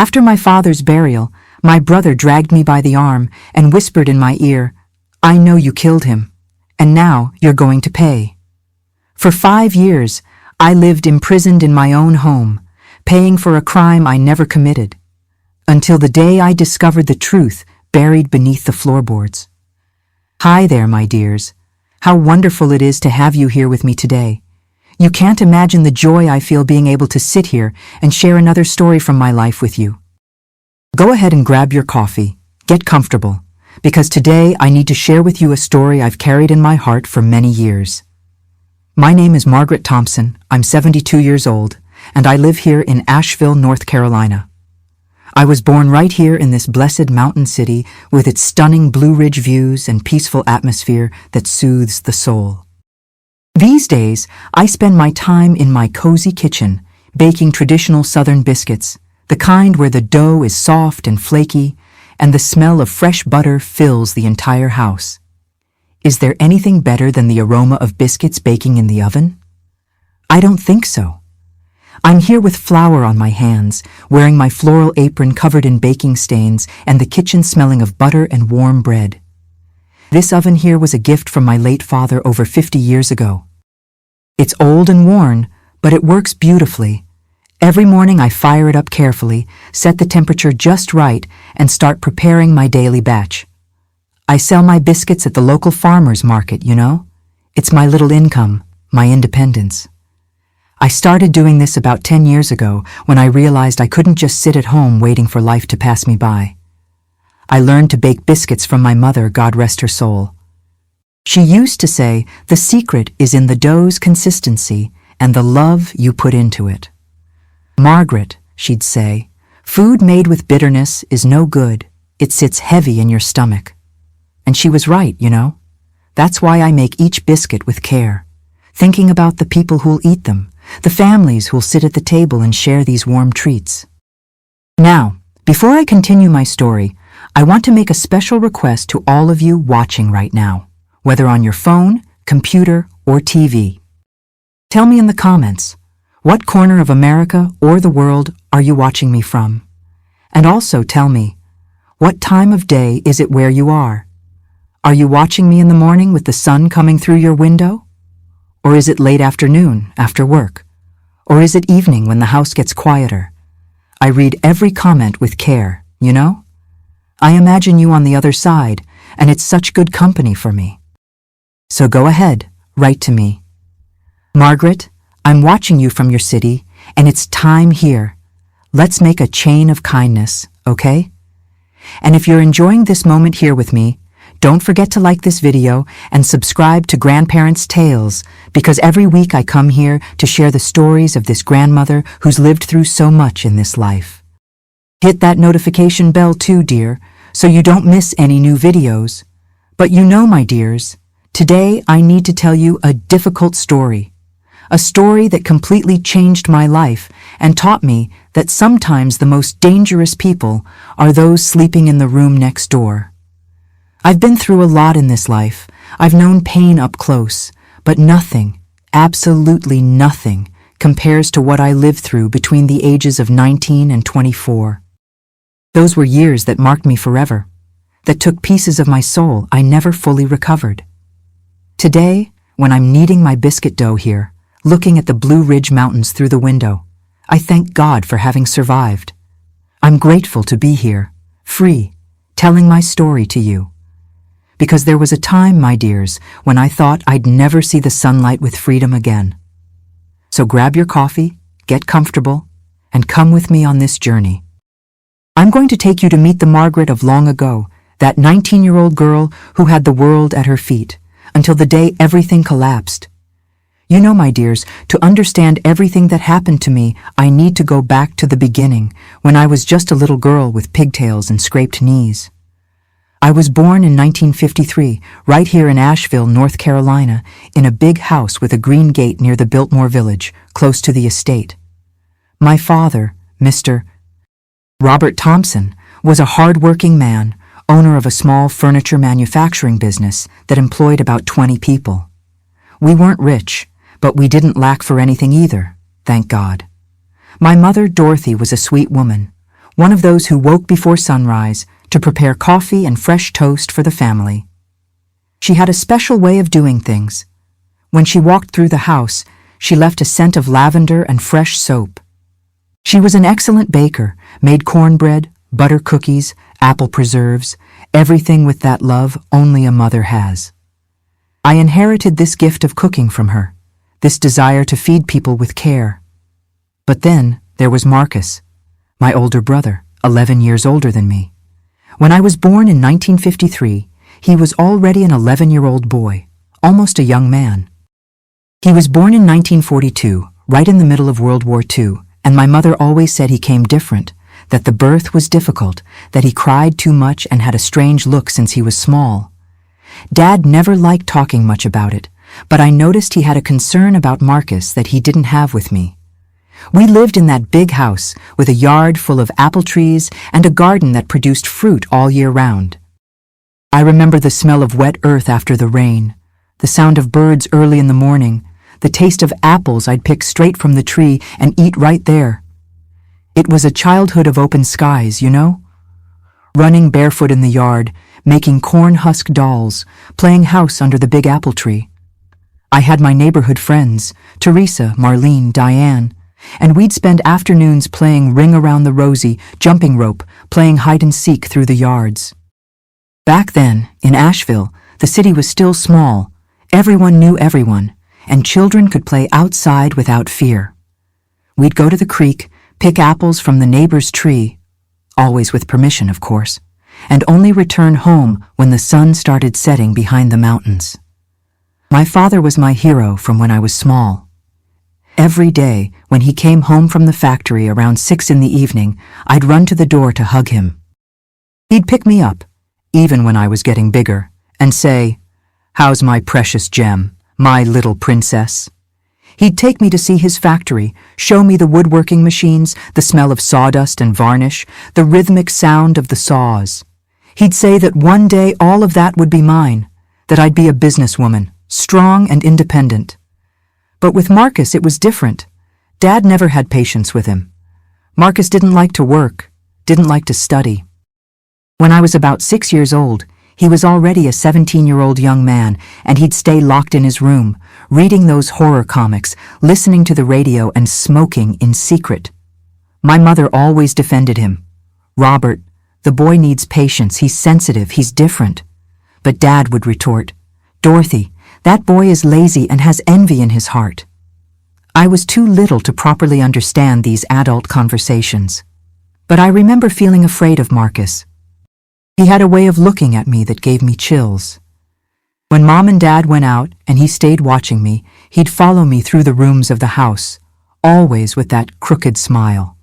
After my father's burial, my brother dragged me by the arm and whispered in my ear, "I know you killed him, and now you're going to pay." For 5 years, I lived imprisoned in my own home, paying for a crime I never committed, until the day I discovered the truth buried beneath the floorboards. Hi there, my dears. How wonderful it is to have you here with me today. You can't imagine the joy I feel being able to sit here and share another story from my life with you. Go ahead and grab your coffee, get comfortable, because today I need to share with you a story I've carried in my heart for many years. My name is Margaret Thompson, I'm 72 years old, and I live here in Asheville, North Carolina. I was born right here in this blessed mountain city with its stunning Blue Ridge views and peaceful atmosphere that soothes the soul. These days, I spend my time in my cozy kitchen, baking traditional Southern biscuits, the kind where the dough is soft and flaky, and the smell of fresh butter fills the entire house. Is there anything better than the aroma of biscuits baking in the oven? I don't think so. I'm here with flour on my hands, wearing my floral apron covered in baking stains and the kitchen smelling of butter and warm bread. This oven here was a gift from my late father over 50 years ago. It's old and worn, but it works beautifully. Every morning I fire it up carefully, set the temperature just right, and start preparing my daily batch. I sell my biscuits at the local farmer's market, you know? It's my little income, my independence. I started doing this about 10 years ago when I realized I couldn't just sit at home waiting for life to pass me by. I learned to bake biscuits from my mother, God rest her soul. She used to say, the secret is in the dough's consistency and the love you put into it. Margaret, she'd say, food made with bitterness is no good. It sits heavy in your stomach. And she was right, you know. That's why I make each biscuit with care, thinking about the people who'll eat them, the families who'll sit at the table and share these warm treats. Now, before I continue my story, I want to make a special request to all of you watching right now, whether on your phone, computer, or TV. Tell me in the comments, what corner of America or the world are you watching me from? And also tell me, what time of day is it where you are? Are you watching me in the morning with the sun coming through your window? Or is it late afternoon after work? Or is it evening when the house gets quieter? I read every comment with care, you know? I imagine you on the other side, and it's such good company for me. So go ahead, write to me. Margaret, I'm watching you from your city, and it's time here. Let's make a chain of kindness, okay? And if you're enjoying this moment here with me, don't forget to like this video and subscribe to Grandparents' Tales, because every week I come here to share the stories of this grandmother who's lived through so much in this life. Hit that notification bell too, dear, so you don't miss any new videos. But you know, my dears, today I need to tell you a difficult story. A story that completely changed my life and taught me that sometimes the most dangerous people are those sleeping in the room next door. I've been through a lot in this life. I've known pain up close, but nothing, absolutely nothing, compares to what I lived through between the ages of 19 and 24. Those were years that marked me forever, that took pieces of my soul I never fully recovered. Today, when I'm kneading my biscuit dough here, looking at the Blue Ridge Mountains through the window, I thank God for having survived. I'm grateful to be here, free, telling my story to you. Because there was a time, my dears, when I thought I'd never see the sunlight with freedom again. So grab your coffee, get comfortable, and come with me on this journey. I'm going to take you to meet the Margaret of long ago, that 19-year-old girl who had the world at her feet, until the day everything collapsed. You know, my dears, to understand everything that happened to me, I need to go back to the beginning, when I was just a little girl with pigtails and scraped knees. I was born in 1953, right here in Asheville, North Carolina, in a big house with a green gate near the Biltmore Village, close to the estate. My father, Mr. Robert Thompson, was a hard-working man, owner of a small furniture manufacturing business that employed about 20 people. We weren't rich, but we didn't lack for anything either, thank God. My mother, Dorothy, was a sweet woman, one of those who woke before sunrise to prepare coffee and fresh toast for the family. She had a special way of doing things. When she walked through the house, she left a scent of lavender and fresh soap. She was an excellent baker, made cornbread, butter cookies, apple preserves, everything with that love only a mother has. I inherited this gift of cooking from her, this desire to feed people with care. But then there was Marcus, my older brother, 11 years older than me. When I was born in 1953, he was already an 11-year-old boy, almost a young man. He was born in 1942, right in the middle of World War II, and my mother always said he came different, that the birth was difficult, that he cried too much and had a strange look since he was small. Dad never liked talking much about it, but I noticed he had a concern about Marcus that he didn't have with me. We lived in that big house with a yard full of apple trees and a garden that produced fruit all year round. I remember the smell of wet earth after the rain, the sound of birds early in the morning, the taste of apples I'd pick straight from the tree and eat right there. It was a childhood of open skies, you know? Running barefoot in the yard, making corn husk dolls, playing house under the big apple tree. I had my neighborhood friends, Teresa, Marlene, Diane, and we'd spend afternoons playing ring around the rosy, jumping rope, playing hide and seek through the yards. Back then, in Asheville, the city was still small. Everyone knew everyone, and children could play outside without fear. We'd go to the creek, pick apples from the neighbor's tree, always with permission, of course, and only return home when the sun started setting behind the mountains. My father was my hero from when I was small. Every day, when he came home from the factory around 6 in the evening, I'd run to the door to hug him. He'd pick me up, even when I was getting bigger, and say, "How's my precious gem? My little princess?" He'd take me to see his factory, show me the woodworking machines, the smell of sawdust and varnish, the rhythmic sound of the saws. He'd say that one day all of that would be mine, that I'd be a businesswoman, strong and independent. But with Marcus it was different. Dad never had patience with him. Marcus didn't like to work, didn't like to study. When I was about 6 years old, he was already a 17-year-old young man, and he'd stay locked in his room, reading those horror comics, listening to the radio, and smoking in secret. My mother always defended him. "Robert, the boy needs patience, he's sensitive, he's different." But Dad would retort, "Dorothy, that boy is lazy and has envy in his heart." I was too little to properly understand these adult conversations. But I remember feeling afraid of Marcus. He had a way of looking at me that gave me chills. When Mom and Dad went out and he stayed watching me, he'd follow me through the rooms of the house, always with that crooked smile.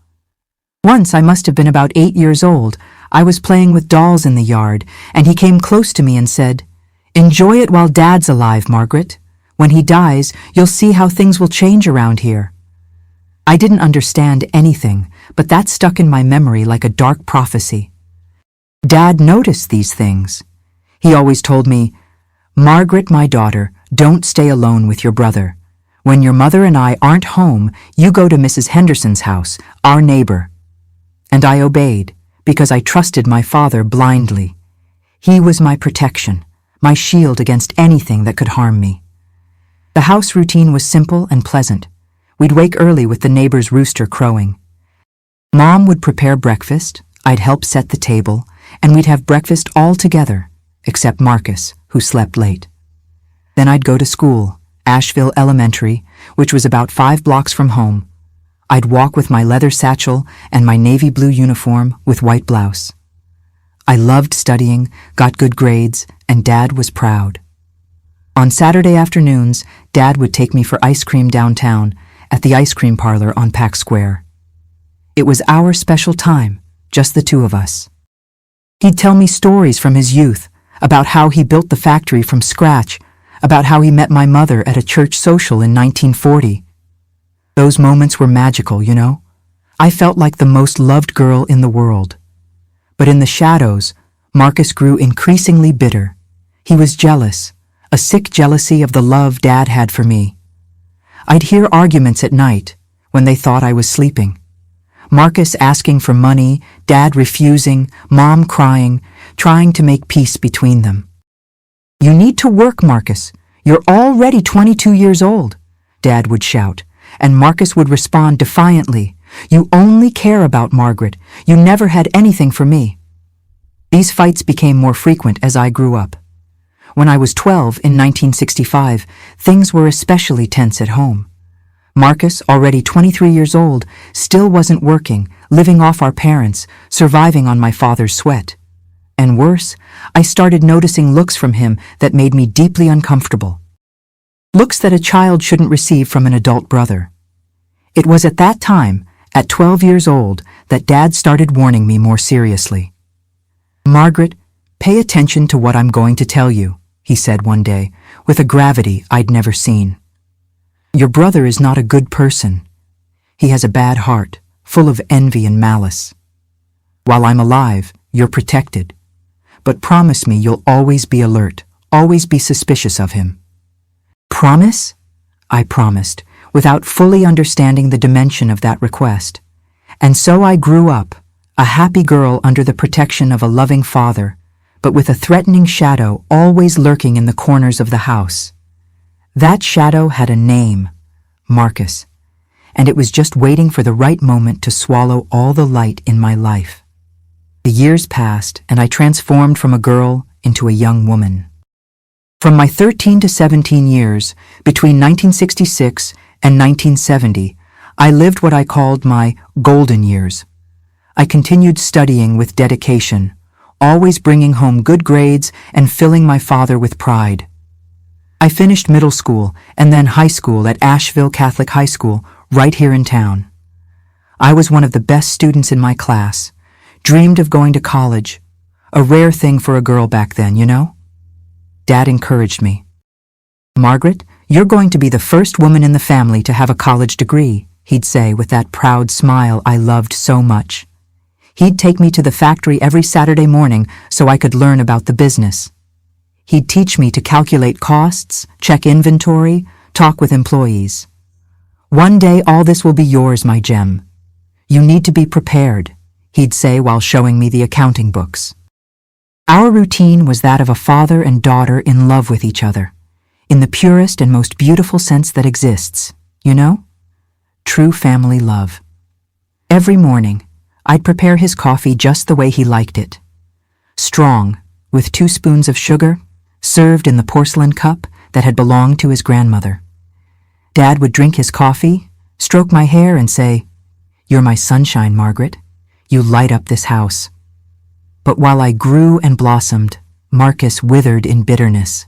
Once, I must have been about 8 years old, I was playing with dolls in the yard, and he came close to me and said, "Enjoy it while Dad's alive, Margaret. When he dies, you'll see how things will change around here." I didn't understand anything, but that stuck in my memory like a dark prophecy. Dad noticed these things. He always told me, "Margaret, my daughter, don't stay alone with your brother. When your mother and I aren't home, you go to Mrs. Henderson's house, our neighbor." And I obeyed, because I trusted my father blindly. He was my protection, my shield against anything that could harm me. The house routine was simple and pleasant. We'd wake early with the neighbor's rooster crowing. Mom would prepare breakfast, I'd help set the table, and we'd have breakfast all together, except Marcus, who slept late. Then I'd go to school, Asheville Elementary, which was about 5 blocks from home. I'd walk with my leather satchel and my navy blue uniform with white blouse. I loved studying, got good grades, and Dad was proud. On Saturday afternoons, Dad would take me for ice cream downtown at the ice cream parlor on Pack Square. It was our special time, just the two of us. He'd tell me stories from his youth, about how he built the factory from scratch, about how he met my mother at a church social in 1940. Those moments were magical, you know? I felt like the most loved girl in the world. But in the shadows, Marcus grew increasingly bitter. He was jealous, a sick jealousy of the love Dad had for me. I'd hear arguments at night, when they thought I was sleeping. Marcus asking for money, Dad refusing, Mom crying, trying to make peace between them. "You need to work, Marcus. You're already 22 years old," Dad would shout, and Marcus would respond defiantly, "You only care about Margaret. You never had anything for me." These fights became more frequent as I grew up. When I was 12 in 1965, things were especially tense at home. Marcus, already 23 years old, still wasn't working, living off our parents, surviving on my father's sweat. And worse, I started noticing looks from him that made me deeply uncomfortable. Looks that a child shouldn't receive from an adult brother. It was at that time, at 12 years old, that Dad started warning me more seriously. "Margaret, pay attention to what I'm going to tell you," he said one day, with a gravity I'd never seen. "Your brother is not a good person. He has a bad heart, full of envy and malice. While I'm alive, you're protected. But promise me you'll always be alert, always be suspicious of him." "Promise?" I promised, without fully understanding the dimension of that request. And so I grew up, a happy girl under the protection of a loving father, but with a threatening shadow always lurking in the corners of the house. That shadow had a name, Marcus, and it was just waiting for the right moment to swallow all the light in my life. The years passed, and I transformed from a girl into a young woman. From my 13 to 17 years, between 1966 and 1970, I lived what I called my golden years. I continued studying with dedication, always bringing home good grades and filling my father with pride. I finished middle school and then high school at Asheville Catholic High School, right here in town. I was one of the best students in my class, dreamed of going to college, a rare thing for a girl back then, you know? Dad encouraged me. "Margaret, you're going to be the first woman in the family to have a college degree," he'd say with that proud smile I loved so much. He'd take me to the factory every Saturday morning so I could learn about the business. He'd teach me to calculate costs, check inventory, talk with employees. "One day all this will be yours, my gem. You need to be prepared," he'd say while showing me the accounting books. Our routine was that of a father and daughter in love with each other, in the purest and most beautiful sense that exists, you know? True family love. Every morning, I'd prepare his coffee just the way he liked it. Strong, with 2 spoons of sugar, served in the porcelain cup that had belonged to his grandmother. Dad would drink his coffee, stroke my hair and say, "You're my sunshine, Margaret. You light up this house." But while I grew and blossomed, Marcus withered in bitterness.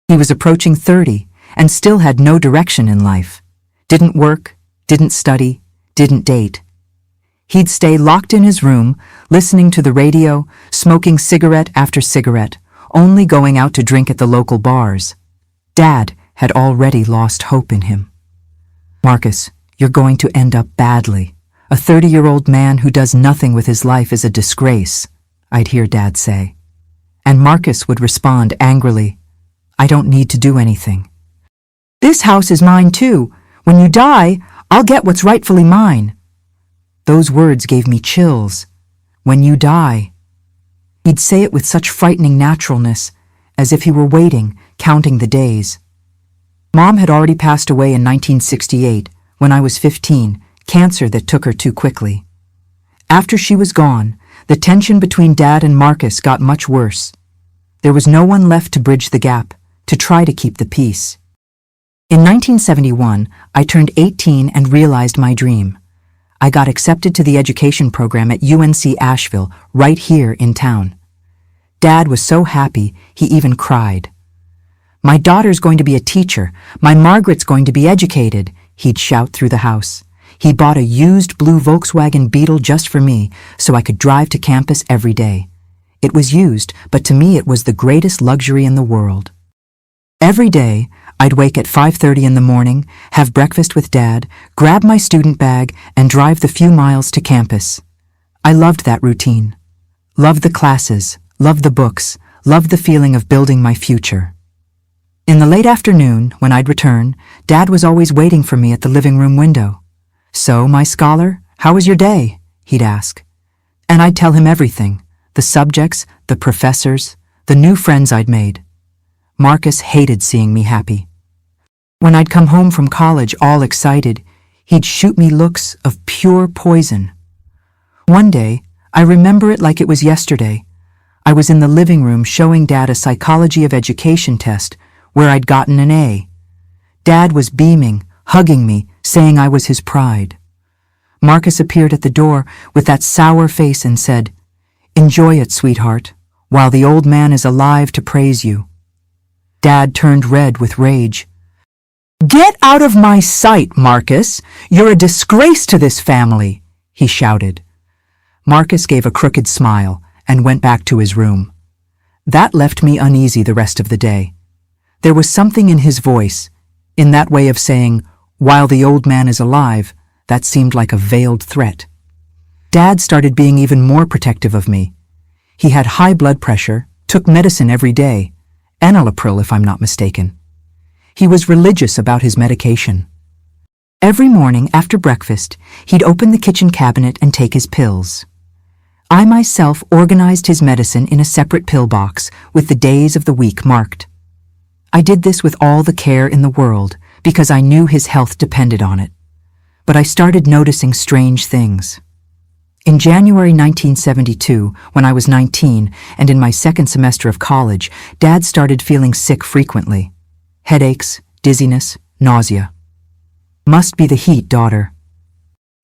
He was approaching 30 and still had no direction in life. Didn't work, didn't study, didn't date. He'd stay locked in his room, listening to the radio, smoking cigarette after cigarette, only going out to drink at the local bars. Dad had already lost hope in him. "Marcus, you're going to end up badly. A 30-year-old man who does nothing with his life is a disgrace," I'd hear Dad say. And Marcus would respond angrily, "I don't need to do anything. This house is mine too. When you die, I'll get what's rightfully mine." Those words gave me chills. "When you die." He'd say it with such frightening naturalness, as if he were waiting, counting the days. Mom had already passed away in 1968, when I was 15, cancer that took her too quickly. After she was gone, the tension between Dad and Marcus got much worse. There was no one left to bridge the gap, to try to keep the peace. In 1971, I turned 18 and realized my dream. I got accepted to the education program at UNC Asheville, right here in town. Dad was so happy, he even cried. "My daughter's going to be a teacher. My Margaret's going to be educated," he'd shout through the house. He bought a used blue Volkswagen Beetle just for me, so I could drive to campus every day. It was used, but to me it was the greatest luxury in the world. Every day, I'd wake at 5:30 in the morning, have breakfast with Dad, grab my student bag, and drive the few miles to campus. I loved that routine. Loved the classes, loved the books, loved the feeling of building my future. In the late afternoon, when I'd return, Dad was always waiting for me at the living room window. "So, my scholar, "How was your day?" he'd ask. And I'd tell him everything, the subjects, the professors, the new friends I'd made. Marcus hated seeing me happy. When I'd come home from college all excited, he'd shoot me looks of pure poison. One day, I remember it like it was yesterday. I was in the living room showing Dad a psychology of education test where I'd gotten an A. Dad was beaming, hugging me, saying I was his pride. Marcus appeared at the door with that sour face and said, "Enjoy it, sweetheart, while the old man is alive to praise you." Dad turned red with rage. "Get out of my sight, Marcus! You're a disgrace to this family!" he shouted. Marcus gave a crooked smile and went back to his room. That left me uneasy the rest of the day. There was something in his voice, in that way of saying, "While the old man is alive," that seemed like a veiled threat. Dad started being even more protective of me. He had high blood pressure, took medicine every day, enalapril if I'm not mistaken. He was religious about his medication. Every morning after breakfast, he'd open the kitchen cabinet and take his pills. I myself organized his medicine in a separate pill box with the days of the week marked. I did this with all the care in the world because I knew his health depended on it. But I started noticing strange things. In January 1972, when I was 19 and in my second semester of college, Dad started feeling sick frequently. Headaches, dizziness, nausea. "Must be the heat, daughter.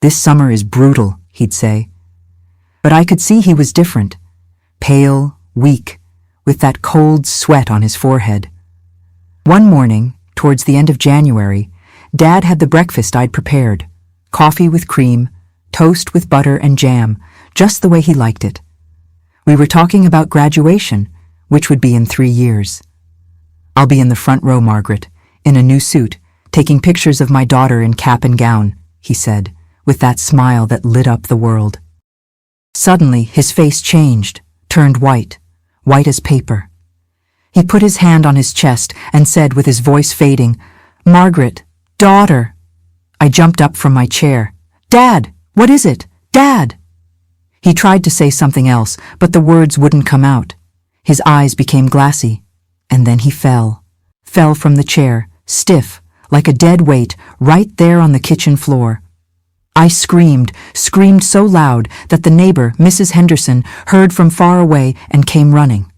This summer is brutal," he'd say. But I could see he was different. Pale, weak, with that cold sweat on his forehead. One morning, towards the end of January, Dad had the breakfast I'd prepared. Coffee with cream, toast with butter and jam, just the way he liked it. We were talking about graduation, which would be in 3 years. "I'll be in the front row, Margaret, in a new suit, taking pictures of my daughter in cap and gown," he said, with that smile that lit up the world. Suddenly, his face changed, turned white, white as paper. He put his hand on his chest and said with his voice fading, "Margaret, daughter." I jumped up from my chair. "Dad, what is it? Dad!" He tried to say something else, but the words wouldn't come out. His eyes became glassy, and then he fell from the chair, stiff, like a dead weight, right there on the kitchen floor. I screamed so loud that the neighbor, Mrs. Henderson, heard from far away and came running.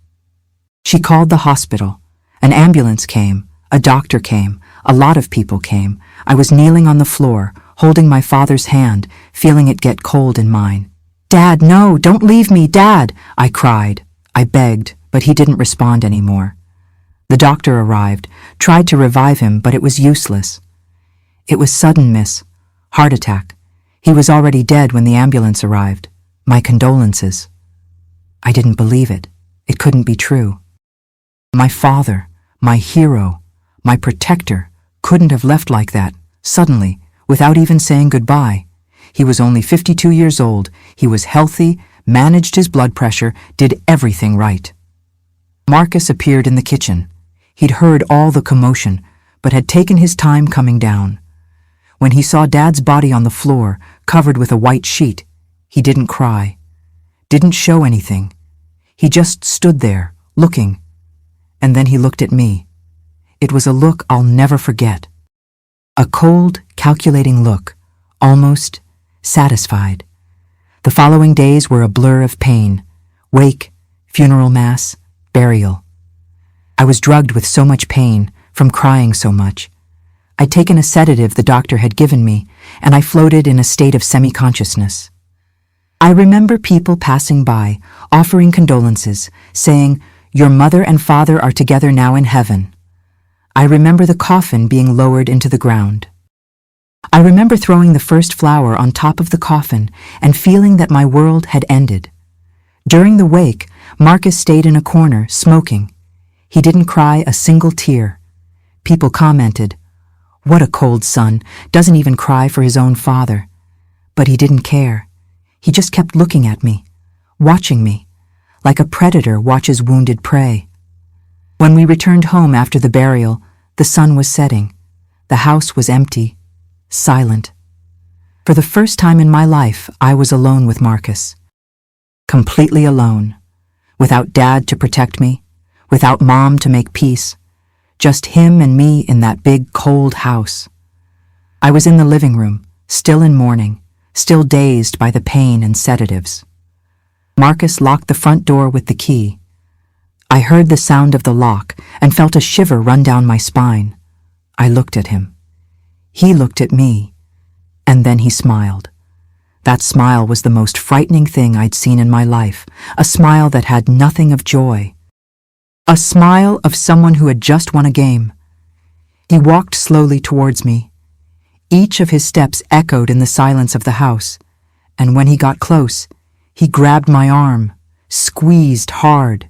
She called the hospital. An ambulance came, a doctor came, a lot of people came. I was kneeling on the floor, holding my father's hand, feeling it get cold in mine. "Dad, no, don't leave me, Dad!" I cried. I begged, but he didn't respond anymore. The doctor arrived, tried to revive him, but it was useless. "It was sudden, miss. Heart attack. He was already dead when the ambulance arrived. My condolences." I didn't believe it. It couldn't be true. My father, my hero, my protector, couldn't have left like that, suddenly, without even saying goodbye. He was only 52 years old. He was healthy, managed his blood pressure, did everything right. Marcus appeared in the kitchen. He'd heard all the commotion, but had taken his time coming down. When he saw Dad's body on the floor, covered with a white sheet, he didn't cry, didn't show anything. He just stood there, looking. And then he looked at me. It was a look I'll never forget. A cold, calculating look, almost satisfied. The following days were a blur of pain. Wake, funeral mass, burial. I was drugged with so much pain, from crying so much. I'd taken a sedative the doctor had given me, and I floated in a state of semi-consciousness. I remember people passing by, offering condolences, saying, "Your mother and father are together now in heaven." I remember the coffin being lowered into the ground. I remember throwing the first flower on top of the coffin and feeling that my world had ended. During the wake, Marcus stayed in a corner, smoking. He didn't cry a single tear. People commented, "What a cold son, doesn't even cry for his own father." But he didn't care. He just kept looking at me, watching me, like a predator watches wounded prey. When we returned home after the burial, the sun was setting. The house was empty, silent. For the first time in my life, I was alone with Marcus. Completely alone. Without Dad to protect me, without Mom to make peace. Just him and me in that big, cold house. I was in the living room, still in mourning, still dazed by the pain and sedatives. Marcus locked the front door with the key. I heard the sound of the lock and felt a shiver run down my spine. I looked at him. He looked at me. And then he smiled. That smile was the most frightening thing I'd seen in my life, a smile that had nothing of joy. A smile of someone who had just won a game. He walked slowly towards me. Each of his steps echoed in the silence of the house, and when he got close, he grabbed my arm, squeezed hard.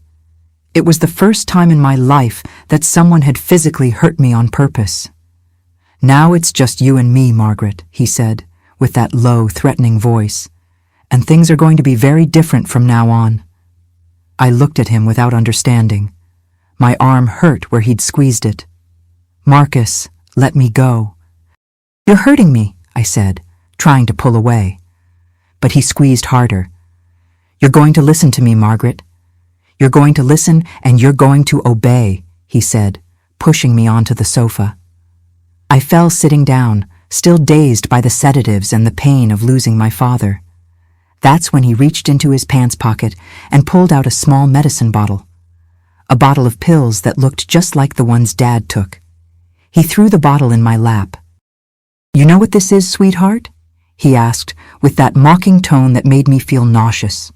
It was the first time in my life that someone had physically hurt me on purpose. "Now it's just you and me, Margaret," he said, with that low, threatening voice, "and things are going to be very different from now on." I looked at him without understanding. My arm hurt where he'd squeezed it. "Marcus, let me go." "You're hurting me," I said, trying to pull away. But he squeezed harder. "You're going to listen to me, Margaret. You're going to listen and you're going to obey," he said, pushing me onto the sofa. I fell sitting down, still dazed by the sedatives and the pain of losing my father. That's when he reached into his pants pocket and pulled out a small medicine bottle. A bottle of pills that looked just like the ones Dad took. He threw the bottle in my lap. "You know what this is, sweetheart?" he asked, with that mocking tone that made me feel nauseous.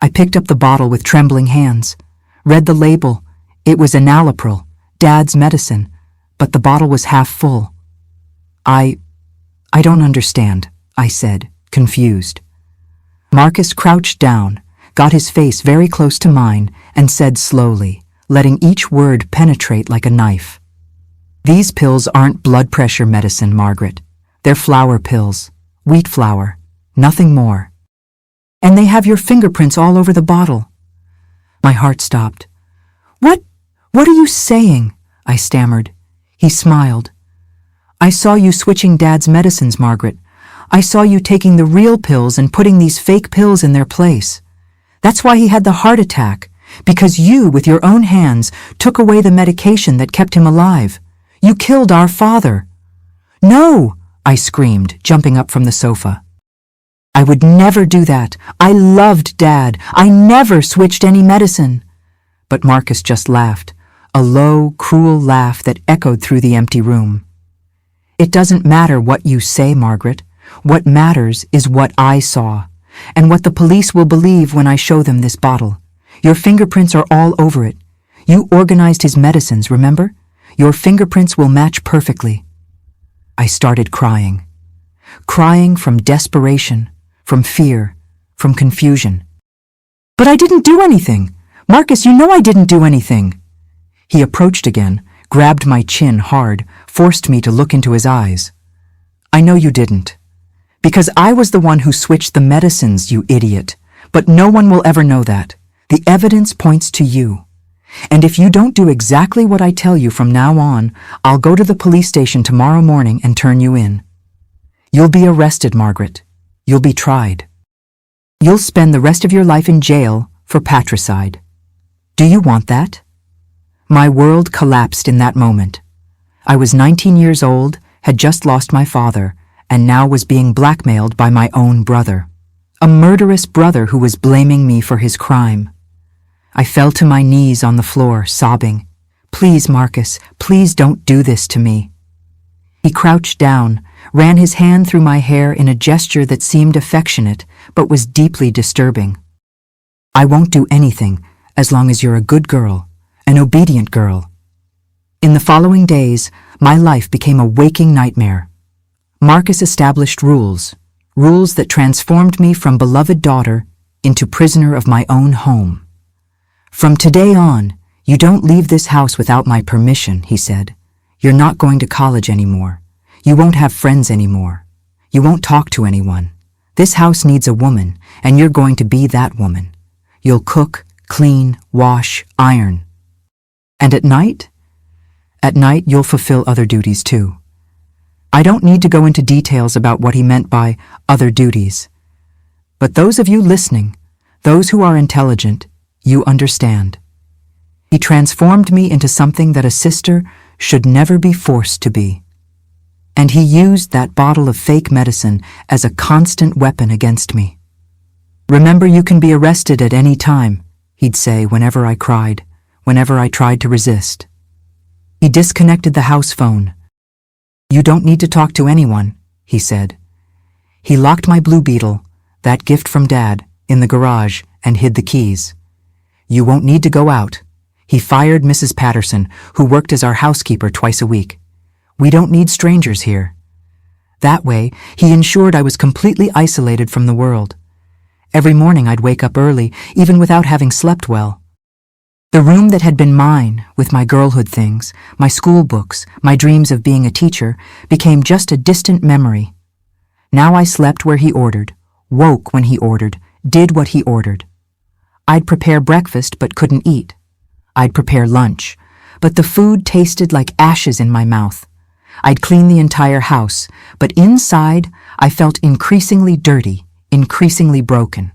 I picked up the bottle with trembling hands, read the label. It was enalapril, Dad's medicine, but the bottle was half full. I don't understand," I said, confused. Marcus crouched down, got his face very close to mine, and said slowly, letting each word penetrate like a knife. "These pills aren't blood pressure medicine, Margaret. They're flour pills, wheat flour, nothing more. And they have your fingerprints all over the bottle." My heart stopped. What are you saying?" I stammered. He smiled. "I saw you switching Dad's medicines, Margaret. I saw you taking the real pills and putting these fake pills in their place. That's why he had the heart attack, because you, with your own hands, took away the medication that kept him alive. You killed our father." "No!" I screamed, jumping up from the sofa. "I would never do that. I loved Dad. I never switched any medicine." But Marcus just laughed, a low, cruel laugh that echoed through the empty room. "It doesn't matter what you say, Margaret. What matters is what I saw, and what the police will believe when I show them this bottle. Your fingerprints are all over it. You organized his medicines, remember? Your fingerprints will match perfectly." I started crying. Crying from desperation, from fear, from confusion. "But I didn't do anything! Marcus, you know I didn't do anything!" He approached again, grabbed my chin hard, forced me to look into his eyes. "I know you didn't. Because I was the one who switched the medicines, you idiot. But no one will ever know that. The evidence points to you. And if you don't do exactly what I tell you from now on, I'll go to the police station tomorrow morning and turn you in. You'll be arrested, Margaret. You'll be tried. You'll spend the rest of your life in jail for patricide. Do you want that?" My world collapsed in that moment. I was 19 years old, had just lost my father, and now was being blackmailed by my own brother. A murderous brother who was blaming me for his crime. I fell to my knees on the floor, sobbing, "Please, Marcus, please don't do this to me." He crouched down, ran his hand through my hair in a gesture that seemed affectionate, but was deeply disturbing. "I won't do anything as long as you're a good girl, an obedient girl." In the following days, my life became a waking nightmare. Marcus established rules that transformed me from beloved daughter into prisoner of my own home. "From today on, you don't leave this house without my permission," he said. "You're not going to college anymore. You won't have friends anymore. You won't talk to anyone. This house needs a woman, and you're going to be that woman. You'll cook, clean, wash, iron. And at night? At night, you'll fulfill other duties too." I don't need to go into details about what he meant by other duties. But those of you listening, those who are intelligent, you understand. He transformed me into something that a sister should never be forced to be. And he used that bottle of fake medicine as a constant weapon against me. Remember, you can be arrested at any time, he'd say whenever I cried, whenever I tried to resist. He disconnected the house phone. You don't need to talk to anyone, he said. He locked my Blue Beetle, that gift from Dad, in the garage and hid the keys. You won't need to go out. He fired Mrs. Patterson, who worked as our housekeeper twice a week. We don't need strangers here. That way, he ensured I was completely isolated from the world. Every morning I'd wake up early, even without having slept well. The room that had been mine, with my girlhood things, my school books, my dreams of being a teacher, became just a distant memory. Now I slept where he ordered, woke when he ordered, did what he ordered. I'd prepare breakfast but couldn't eat. I'd prepare lunch, but the food tasted like ashes in my mouth. I'd clean the entire house, but inside I felt increasingly dirty, increasingly broken.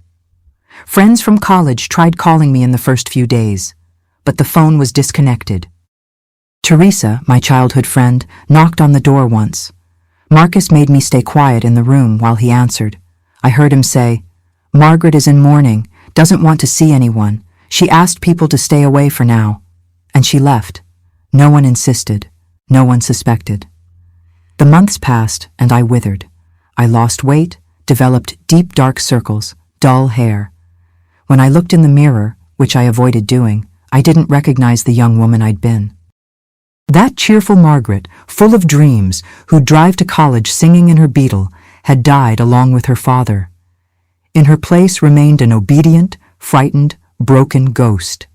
Friends from college tried calling me in the first few days, but the phone was disconnected. Teresa, my childhood friend, knocked on the door once. Marcus made me stay quiet in the room while he answered. I heard him say, "Margaret is in mourning, doesn't want to see anyone. She asked people to stay away for now." And she left. No one insisted. No one suspected. The months passed and I withered. I lost weight, developed deep dark circles, dull hair. When I looked in the mirror, which I avoided doing, I didn't recognize the young woman I'd been. That cheerful Margaret, full of dreams, who'd drive to college singing in her Beetle, had died along with her father. In her place remained an obedient, frightened, broken ghost.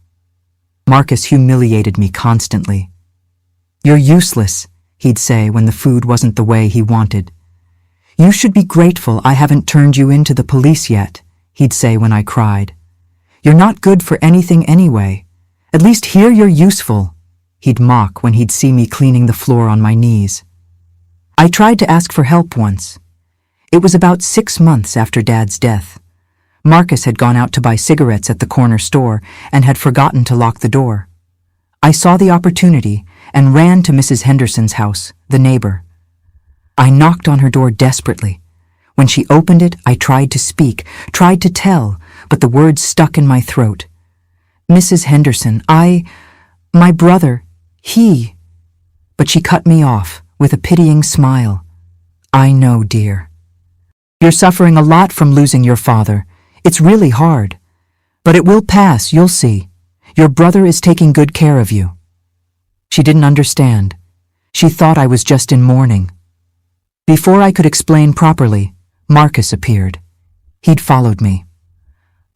Marcus humiliated me constantly. "You're useless," he'd say when the food wasn't the way he wanted. "You should be grateful I haven't turned you into the police yet," he'd say when I cried. "You're not good for anything anyway. At least here you're useful," he'd mock when he'd see me cleaning the floor on my knees. I tried to ask for help once. It was about 6 months after Dad's death. Marcus had gone out to buy cigarettes at the corner store and had forgotten to lock the door. I saw the opportunity and ran to Mrs. Henderson's house, the neighbor. I knocked on her door desperately. When she opened it, I tried to speak, tried to tell, but the words stuck in my throat. "Mrs. Henderson, my brother, he..." But she cut me off with a pitying smile. "I know, dear. You're suffering a lot from losing your father. It's really hard. But it will pass, you'll see. Your brother is taking good care of you." She didn't understand. She thought I was just in mourning. Before I could explain properly, Marcus appeared. He'd followed me.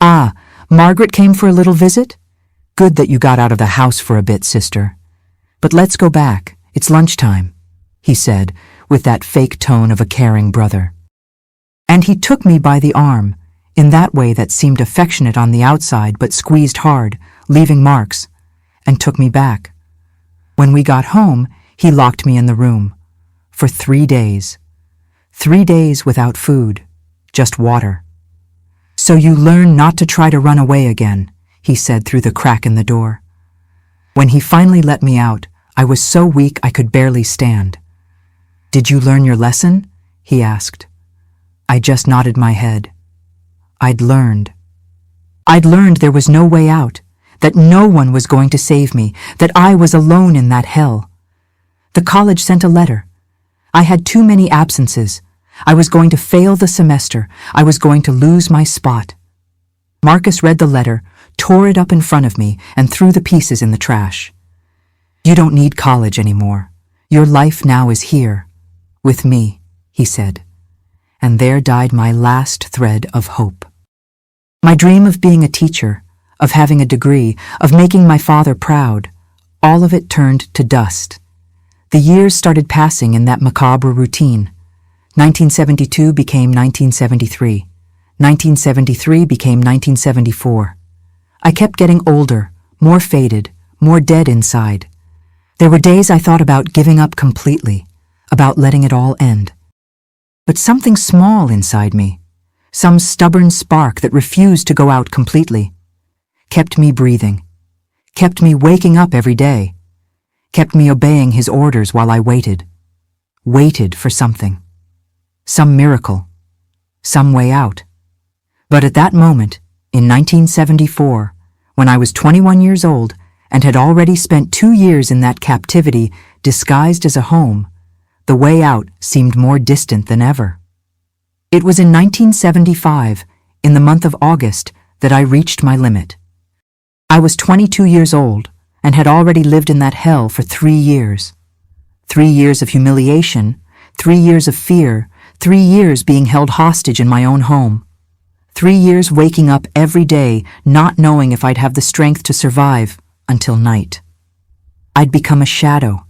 "Ah, Margaret came for a little visit? Good that you got out of the house for a bit, sister. But let's go back. It's lunchtime," he said, with that fake tone of a caring brother. And he took me by the arm, in that way that seemed affectionate on the outside but squeezed hard, leaving marks, and took me back. When we got home, he locked me in the room. For 3 days. 3 days without food, just water. "So you learn not to try to run away again," he said through the crack in the door. When he finally let me out, I was so weak I could barely stand. "Did you learn your lesson?" he asked. I just nodded my head. I'd learned. I'd learned there was no way out, that no one was going to save me, that I was alone in that hell. The college sent a letter. I had too many absences. I was going to fail the semester. I was going to lose my spot. Marcus read the letter, tore it up in front of me, and threw the pieces in the trash. "You don't need college anymore. Your life now is here, with me," he said. And there died my last thread of hope. My dream of being a teacher, of having a degree, of making my father proud, all of it turned to dust. The years started passing in that macabre routine. 1972 became 1973. 1973 became 1974. I kept getting older, more faded, more dead inside. There were days I thought about giving up completely, about letting it all end. But something small inside me, some stubborn spark that refused to go out completely, kept me breathing, kept me waking up every day, kept me obeying his orders while I waited for something, some miracle, some way out. But at that moment, in 1974, when I was 21 years old and had already spent 2 years in that captivity disguised as a home, the way out seemed more distant than ever. It was in 1975, in the month of August, that I reached my limit. I was 22 years old and had already lived in that hell for 3 years. 3 years of humiliation, 3 years of fear, 3 years being held hostage in my own home. 3 years waking up every day not knowing if I'd have the strength to survive until night. I'd become a shadow,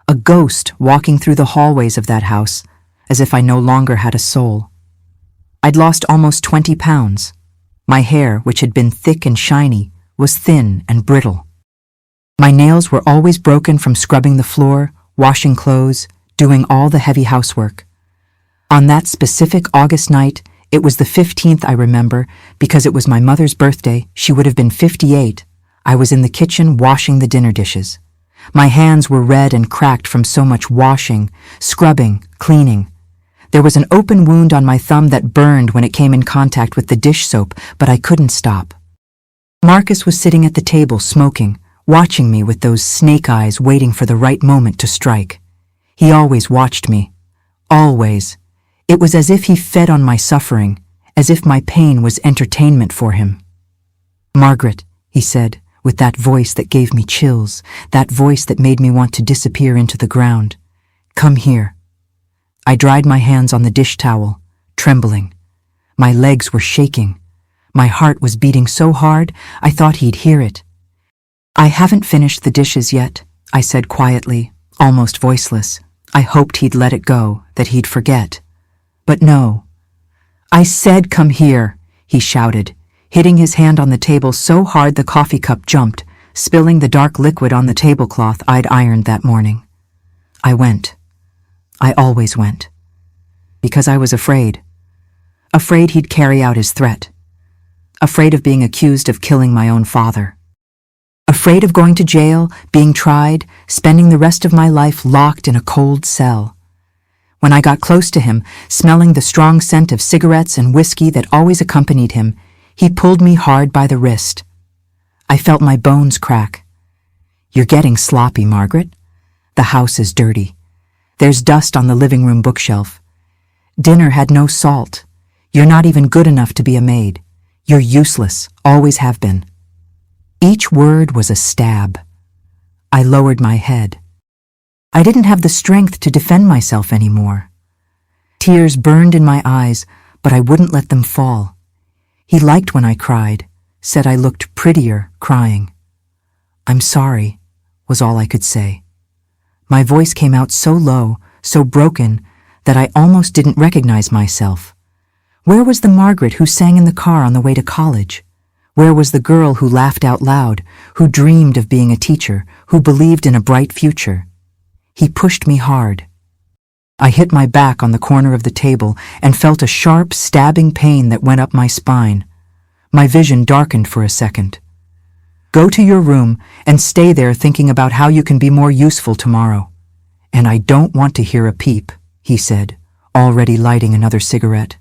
a ghost walking through the hallways of that house as if I no longer had a soul. I'd lost almost 20 pounds. My hair, which had been thick and shiny, was thin and brittle. My nails were always broken from scrubbing the floor, washing clothes, doing all the heavy housework. On that specific August night, it was the 15th I remember, because it was my mother's birthday. She would have been 58. I was in the kitchen washing the dinner dishes. My hands were red and cracked from so much washing, scrubbing, cleaning. There was an open wound on my thumb that burned when it came in contact with the dish soap, but I couldn't stop. Marcus was sitting at the table smoking, watching me with those snake eyes waiting for the right moment to strike. He always watched me. Always. It was as if he fed on my suffering, as if my pain was entertainment for him. "Margaret," he said, with that voice that gave me chills, that voice that made me want to disappear into the ground. "Come here." I dried my hands on the dish towel, trembling. My legs were shaking. My heart was beating so hard, I thought he'd hear it. "I haven't finished the dishes yet," I said quietly, almost voiceless. I hoped he'd let it go, that he'd forget. But no. "I said come here," he shouted, hitting his hand on the table so hard the coffee cup jumped, spilling the dark liquid on the tablecloth I'd ironed that morning. I went. I always went. Because I was afraid. Afraid he'd carry out his threat. Afraid of being accused of killing my own father. Afraid of going to jail, being tried, spending the rest of my life locked in a cold cell. When I got close to him, smelling the strong scent of cigarettes and whiskey that always accompanied him, he pulled me hard by the wrist. I felt my bones crack. "You're getting sloppy, Margaret. The house is dirty. There's dust on the living room bookshelf. Dinner had no salt. You're not even good enough to be a maid. You're useless, always have been." Each word was a stab. I lowered my head. I didn't have the strength to defend myself anymore. Tears burned in my eyes, but I wouldn't let them fall. He liked when I cried, said I looked prettier crying. "I'm sorry," was all I could say. My voice came out so low, so broken, that I almost didn't recognize myself. Where was the Margaret who sang in the car on the way to college? Where was the girl who laughed out loud, who dreamed of being a teacher, who believed in a bright future? He pushed me hard. I hit my back on the corner of the table and felt a sharp, stabbing pain that went up my spine. My vision darkened for a second. "Go to your room and stay there thinking about how you can be more useful tomorrow. And I don't want to hear a peep," he said, already lighting another cigarette.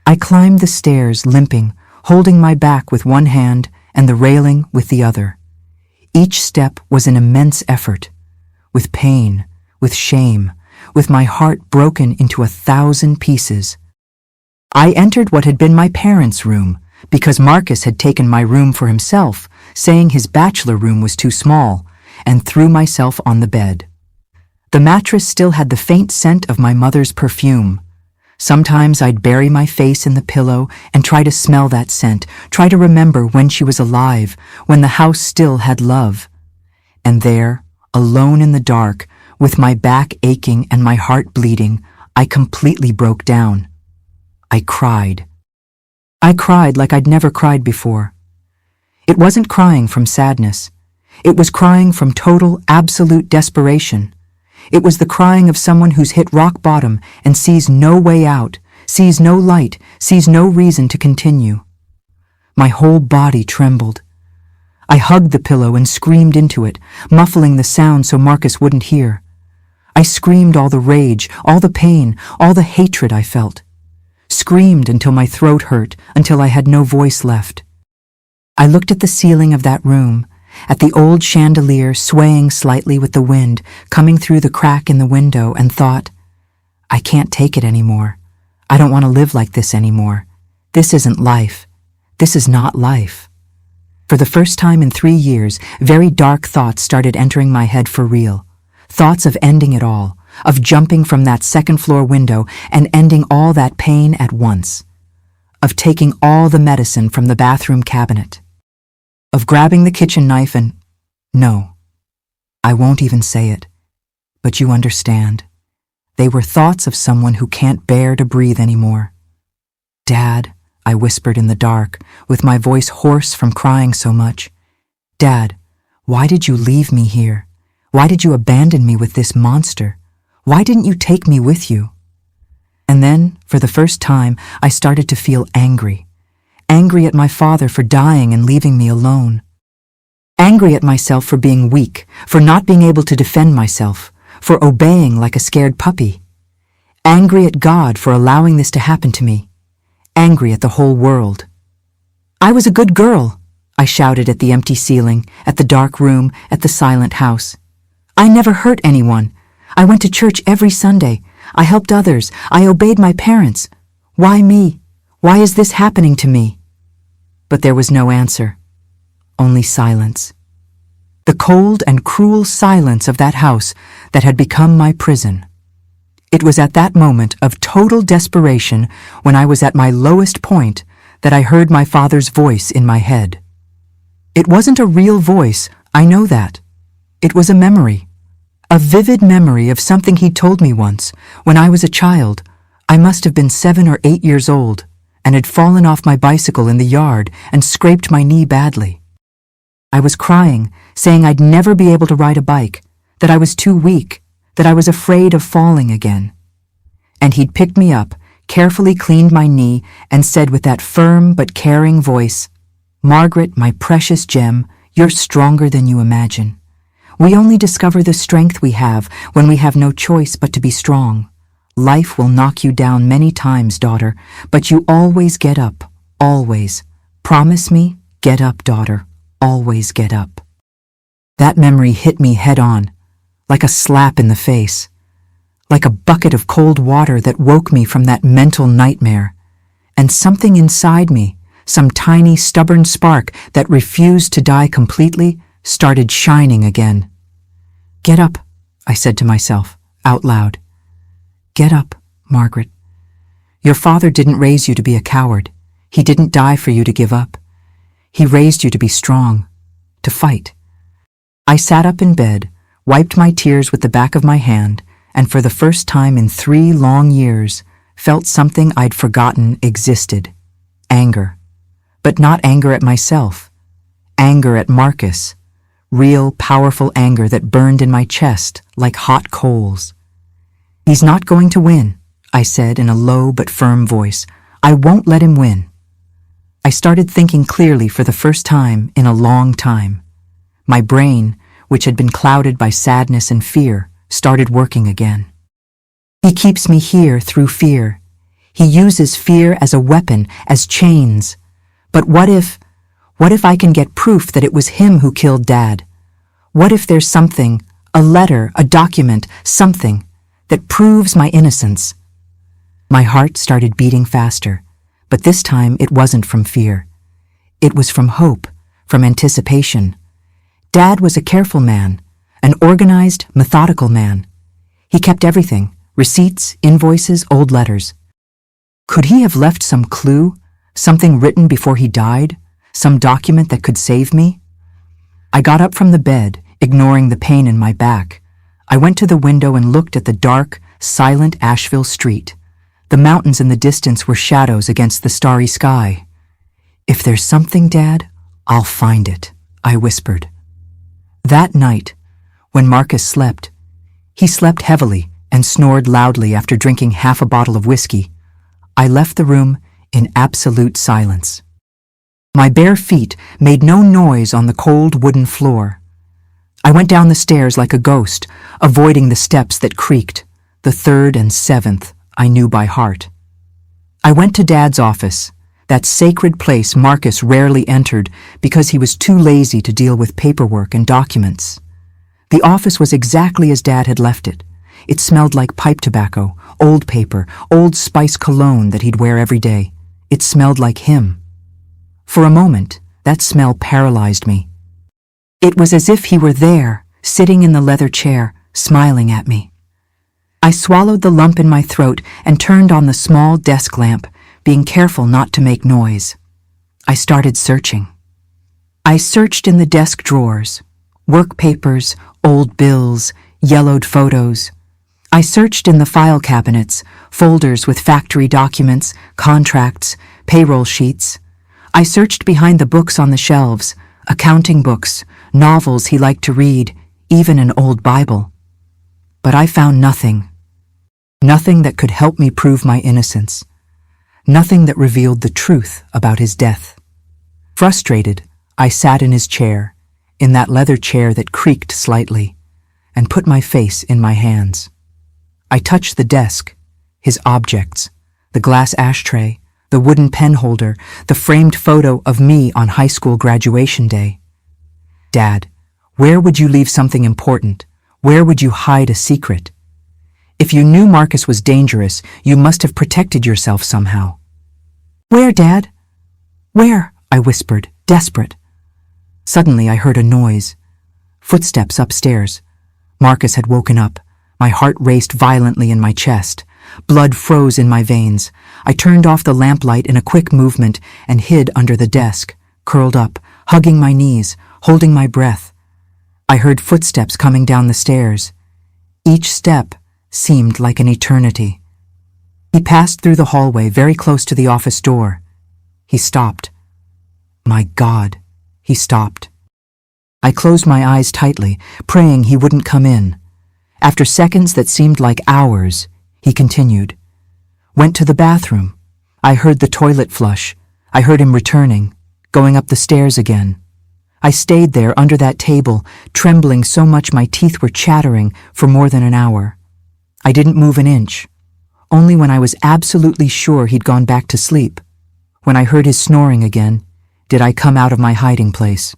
I climbed the stairs, limping, holding my back with one hand and the railing with the other. Each step was an immense effort. With pain, with shame, with my heart broken into 1,000 pieces. I entered what had been my parents' room, because Marcus had taken my room for himself, saying his bachelor room was too small, and threw myself on the bed. The mattress still had the faint scent of my mother's perfume. Sometimes I'd bury my face in the pillow and try to smell that scent, try to remember when she was alive, when the house still had love. And there, alone in the dark, with my back aching and my heart bleeding, I completely broke down. I cried. I cried like I'd never cried before. It wasn't crying from sadness. It was crying from total, absolute desperation. It was the crying of someone who's hit rock bottom and sees no way out, sees no light, sees no reason to continue. My whole body trembled. I hugged the pillow and screamed into it, muffling the sound so Marcus wouldn't hear. I screamed all the rage, all the pain, all the hatred I felt. Screamed until my throat hurt, until I had no voice left. I looked at the ceiling of that room, at the old chandelier swaying slightly with the wind coming through the crack in the window, and thought, I can't take it anymore. I don't want to live like this anymore. This isn't life. This is not life. For the first time in 3 years, very dark thoughts started entering my head for real. Thoughts of ending it all, of jumping from that second-floor window and ending all that pain at once. Of taking all the medicine from the bathroom cabinet. Of grabbing the kitchen knife and... No, I won't even say it, but you understand. They were thoughts of someone who can't bear to breathe anymore. Dad, I whispered in the dark, with my voice hoarse from crying so much. Dad, why did you leave me here? Why did you abandon me with this monster? Why didn't you take me with you? And then, for the first time, I started to feel angry. Angry at my father for dying and leaving me alone. Angry at myself for being weak, for not being able to defend myself, for obeying like a scared puppy. Angry at God for allowing this to happen to me. Angry at the whole world. I was a good girl, I shouted at the empty ceiling, at the dark room, at the silent house. I never hurt anyone. I went to church every Sunday. I helped others. I obeyed my parents. Why me? Why is this happening to me? But there was no answer. Only silence. The cold and cruel silence of that house that had become my prison. It was at that moment of total desperation, when I was at my lowest point, that I heard my father's voice in my head. It wasn't a real voice, I know that. It was a memory. A vivid memory of something he told me once, when I was a child. I must have been 7 or 8 years old, and had fallen off my bicycle in the yard and scraped my knee badly. I was crying, saying I'd never be able to ride a bike, that I was too weak, that I was afraid of falling again. And he'd picked me up, carefully cleaned my knee, and said with that firm but caring voice, Margaret, my precious gem, you're stronger than you imagine. We only discover the strength we have when we have no choice but to be strong. Life will knock you down many times, daughter, but you always get up, always. Promise me, get up, daughter, always get up. That memory hit me head on, like a slap in the face, like a bucket of cold water that woke me from that mental nightmare, and something inside me, some tiny stubborn spark that refused to die completely, started shining again. Get up, I said to myself, out loud. Get up, Margaret. Your father didn't raise you to be a coward. He didn't die for you to give up. He raised you to be strong, to fight. I sat up in bed, wiped my tears with the back of my hand, and for the first time in 3 long years, felt something I'd forgotten existed. Anger. But not anger at myself. Anger at Marcus. Real, powerful anger that burned in my chest like hot coals. He's not going to win, I said in a low but firm voice. I won't let him win. I started thinking clearly for the first time in a long time. My brain, which had been clouded by sadness and fear, started working again. He keeps me here through fear. He uses fear as a weapon, as chains. But what if I can get proof that it was him who killed Dad? What if there's something, a letter, a document, something, that proves my innocence? My heart started beating faster, but this time it wasn't from fear. It was from hope, from anticipation. Dad was a careful man, an organized, methodical man. He kept everything, receipts, invoices, old letters. Could he have left some clue, something written before he died, some document that could save me? I got up from the bed, ignoring the pain in my back. I went to the window and looked at the dark, silent Asheville street. The mountains in the distance were shadows against the starry sky. If there's something, Dad, I'll find it, I whispered. That night, when Marcus slept, He slept heavily and snored loudly after drinking half a bottle of whiskey. I left the room in absolute silence. My bare feet made no noise on the cold wooden floor. I went down the stairs like a ghost, avoiding the steps that creaked. The third and seventh I knew by heart. I went to Dad's office, that sacred place Marcus rarely entered because he was too lazy to deal with paperwork and documents. The office was exactly as Dad had left it. It smelled like pipe tobacco, old paper, Old Spice cologne that he'd wear every day. It smelled like him. For a moment, that smell paralyzed me. It was as if he were there, sitting in the leather chair, smiling at me. I swallowed the lump in my throat and turned on the small desk lamp, being careful not to make noise. I started searching. I searched in the desk drawers, work papers, old bills, yellowed photos. I searched in the file cabinets, folders with factory documents, contracts, payroll sheets. I searched behind the books on the shelves, accounting books, novels he liked to read, even an old Bible. But I found nothing. Nothing that could help me prove my innocence. Nothing that revealed the truth about his death. Frustrated, I sat in his chair, in that leather chair that creaked slightly, and put my face in my hands. I touched the desk, his objects, the glass ashtray, the wooden pen holder, the framed photo of me on high school graduation day. Dad, where would you leave something important? Where would you hide a secret? If you knew Marcus was dangerous, you must have protected yourself somehow. Where, Dad? Where? I whispered, desperate. Suddenly I heard a noise. Footsteps upstairs. Marcus had woken up. My heart raced violently in my chest. Blood froze in my veins. I turned off the lamplight in a quick movement and hid under the desk, curled up, hugging my knees, holding my breath. I heard footsteps coming down the stairs. Each step seemed like an eternity. He passed through the hallway very close to the office door. He stopped. My God, he stopped. I closed my eyes tightly, praying he wouldn't come in. After seconds that seemed like hours, he continued. Went to the bathroom. I heard the toilet flush. I heard him returning, going up the stairs again. I stayed there under that table, trembling so much my teeth were chattering for more than an hour. I didn't move an inch. Only when I was absolutely sure he'd gone back to sleep, when I heard his snoring again, did I come out of my hiding place.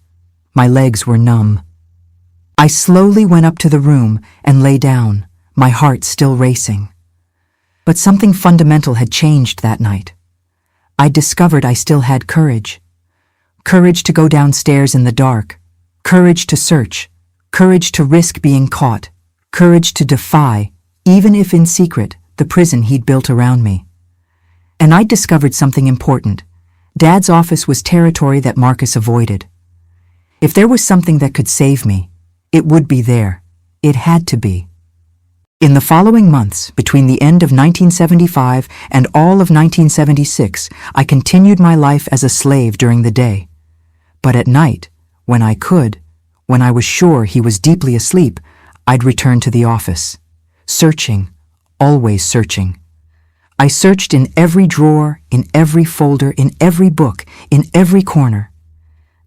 My legs were numb. I slowly went up to the room and lay down, my heart still racing. But something fundamental had changed that night. I discovered I still had courage. Courage to go downstairs in the dark. Courage to search. Courage to risk being caught. Courage to defy, even if in secret, the prison he'd built around me. And I'd discovered something important. Dad's office was territory that Marcus avoided. If there was something that could save me, it would be there. It had to be. In the following months, between the end of 1975 and all of 1976, I continued my life as a slave during the day. But at night, when I could, when I was sure he was deeply asleep, I'd return to the office. Searching, always searching. I searched in every drawer, in every folder, in every book, in every corner.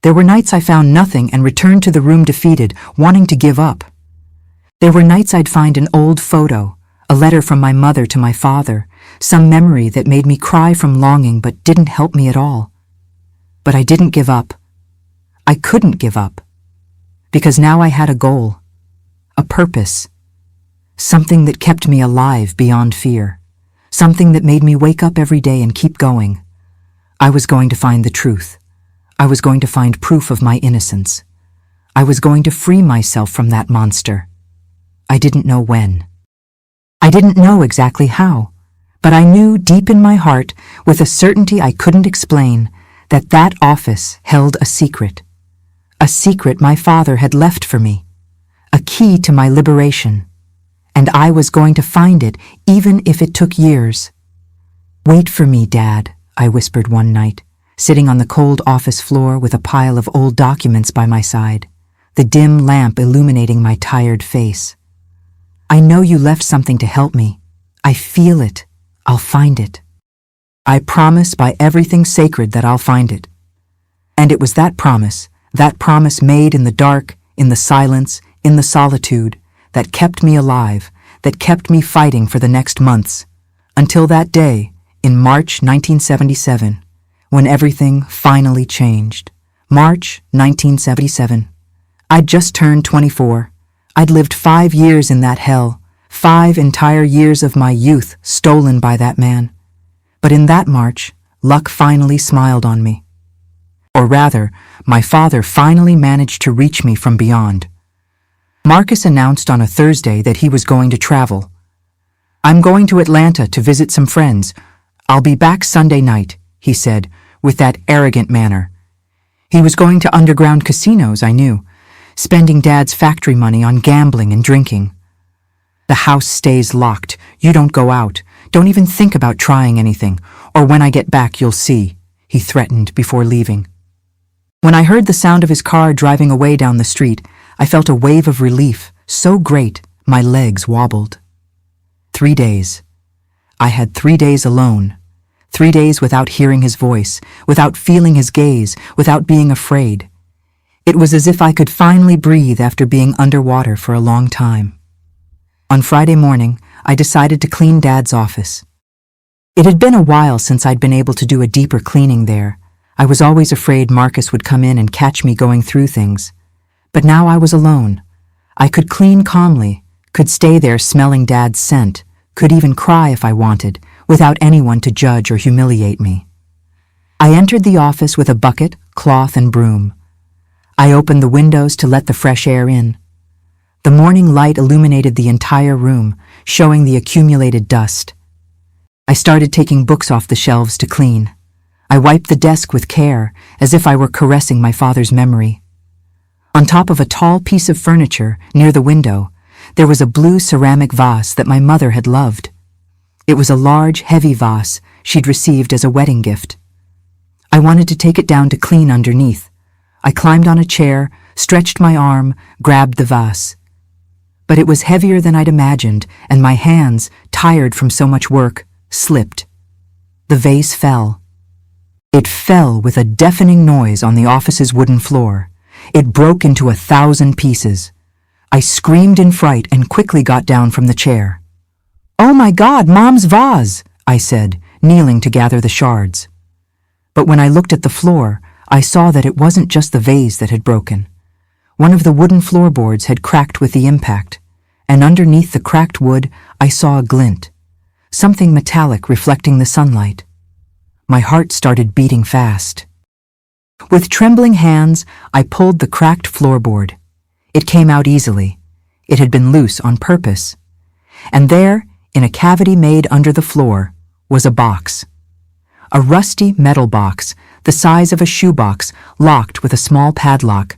There were nights I found nothing and returned to the room defeated, wanting to give up. There were nights I'd find an old photo, a letter from my mother to my father, some memory that made me cry from longing but didn't help me at all. But I didn't give up. I couldn't give up. Because now I had a goal, a purpose, something that kept me alive beyond fear, something that made me wake up every day and keep going. I was going to find the truth. I was going to find proof of my innocence. I was going to free myself from that monster. I didn't know when. I didn't know exactly how, but I knew deep in my heart, with a certainty I couldn't explain, that that office held a secret my father had left for me, a key to my liberation, and I was going to find it even if it took years. Wait for me, Dad, I whispered one night, sitting on the cold office floor with a pile of old documents by my side, the dim lamp illuminating my tired face. I know you left something to help me. I feel it. I'll find it. I promise by everything sacred that I'll find it. And it was that promise made in the dark, in the silence, in the solitude, that kept me alive, that kept me fighting for the next months, until that day, in March 1977, when everything finally changed. March 1977. I'd just turned 24. I'd lived 5 years in that hell, 5 entire years of my youth stolen by that man. But in that March, luck finally smiled on me. Or rather, my father finally managed to reach me from beyond. Marcus announced on a Thursday that he was going to travel. "I'm going to Atlanta to visit some friends. I'll be back Sunday night," he said, with that arrogant manner. He was going to underground casinos, I knew, spending Dad's factory money on gambling and drinking. "The house stays locked. You don't go out. Don't even think about trying anything, or when I get back you'll see," he threatened before leaving. When I heard the sound of his car driving away down the street, I felt a wave of relief, so great my legs wobbled. 3 days. I had 3 days alone. 3 days without hearing his voice, without feeling his gaze, without being afraid. It was as if I could finally breathe after being underwater for a long time. On Friday morning, I decided to clean Dad's office. It had been a while since I'd been able to do a deeper cleaning there. I was always afraid Marcus would come in and catch me going through things. But now I was alone. I could clean calmly, could stay there smelling Dad's scent, could even cry if I wanted, without anyone to judge or humiliate me. I entered the office with a bucket, cloth, and broom. I opened the windows to let the fresh air in. The morning light illuminated the entire room, showing the accumulated dust. I started taking books off the shelves to clean. I wiped the desk with care, as if I were caressing my father's memory. On top of a tall piece of furniture, near the window, there was a blue ceramic vase that my mother had loved. It was a large, heavy vase she'd received as a wedding gift. I wanted to take it down to clean underneath. I climbed on a chair, stretched my arm, grabbed the vase. But it was heavier than I'd imagined, and my hands, tired from so much work, slipped. The vase fell. It fell with a deafening noise on the office's wooden floor. It broke into 1,000 pieces. I screamed in fright and quickly got down from the chair. "Oh my God, Mom's vase!" I said, kneeling to gather the shards. But when I looked at the floor, I saw that it wasn't just the vase that had broken. One of the wooden floorboards had cracked with the impact, and underneath the cracked wood I saw a glint, something metallic reflecting the sunlight. My heart started beating fast. With trembling hands, I pulled the cracked floorboard. It came out easily. It had been loose on purpose. And there, in a cavity made under the floor, was a box. A rusty metal box, the size of a shoebox, locked with a small padlock.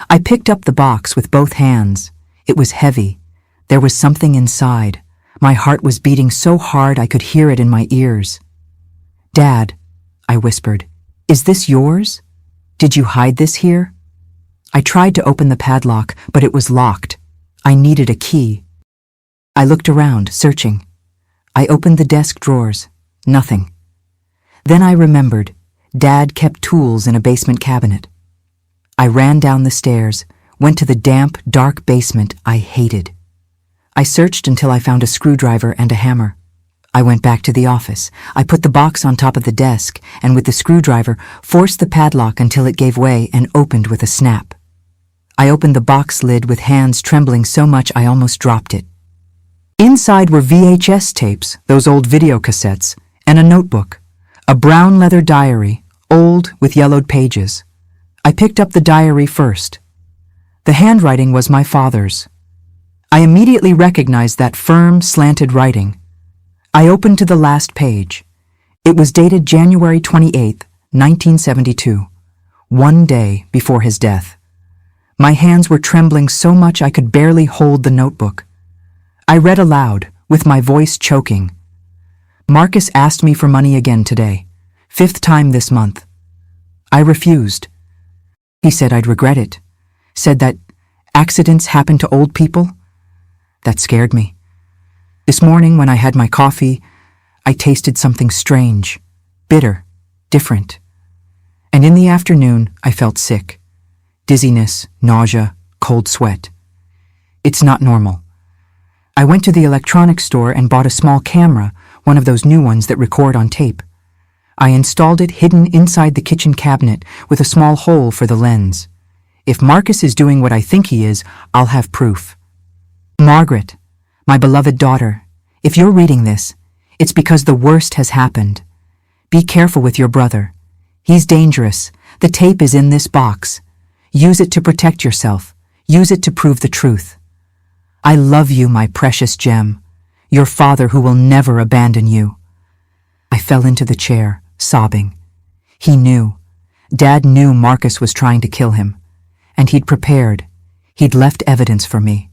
I picked up the box with both hands. It was heavy. There was something inside. My heart was beating so hard I could hear it in my ears. "Dad," I whispered, "is this yours? Did you hide this here?" I tried to open the padlock, but it was locked. I needed a key. I looked around, searching. I opened the desk drawers. Nothing. Then I remembered. Dad kept tools in a basement cabinet. I ran down the stairs, went to the damp, dark basement I hated. I searched until I found a screwdriver and a hammer. I went back to the office. I put the box on top of the desk and with the screwdriver forced the padlock until it gave way and opened with a snap. I opened the box lid with hands trembling so much I almost dropped it. Inside were VHS tapes, those old video cassettes, and a notebook, a brown leather diary, old with yellowed pages. I picked up the diary first. The handwriting was my father's. I immediately recognized that firm, slanted writing. I opened to the last page. It was dated January 28, 1972, 1 day before his death. My hands were trembling so much I could barely hold the notebook. I read aloud, with my voice choking. "Marcus asked me for money again today, 5th time this month. I refused. He said I'd regret it, said that accidents happen to old people. That scared me. This morning when I had my coffee, I tasted something strange, bitter, different. And in the afternoon, I felt sick. Dizziness, nausea, cold sweat. It's not normal. I went to the electronics store and bought a small camera, one of those new ones that record on tape. I installed it hidden inside the kitchen cabinet with a small hole for the lens. If Marcus is doing what I think he is, I'll have proof. Margaret, my beloved daughter, if you're reading this, it's because the worst has happened. Be careful with your brother. He's dangerous. The tape is in this box. Use it to protect yourself. Use it to prove the truth. I love you, my precious gem, your father who will never abandon you. I fell into the chair, sobbing. He knew. Dad knew Marcus was trying to kill him. And he'd prepared. He'd left evidence for me.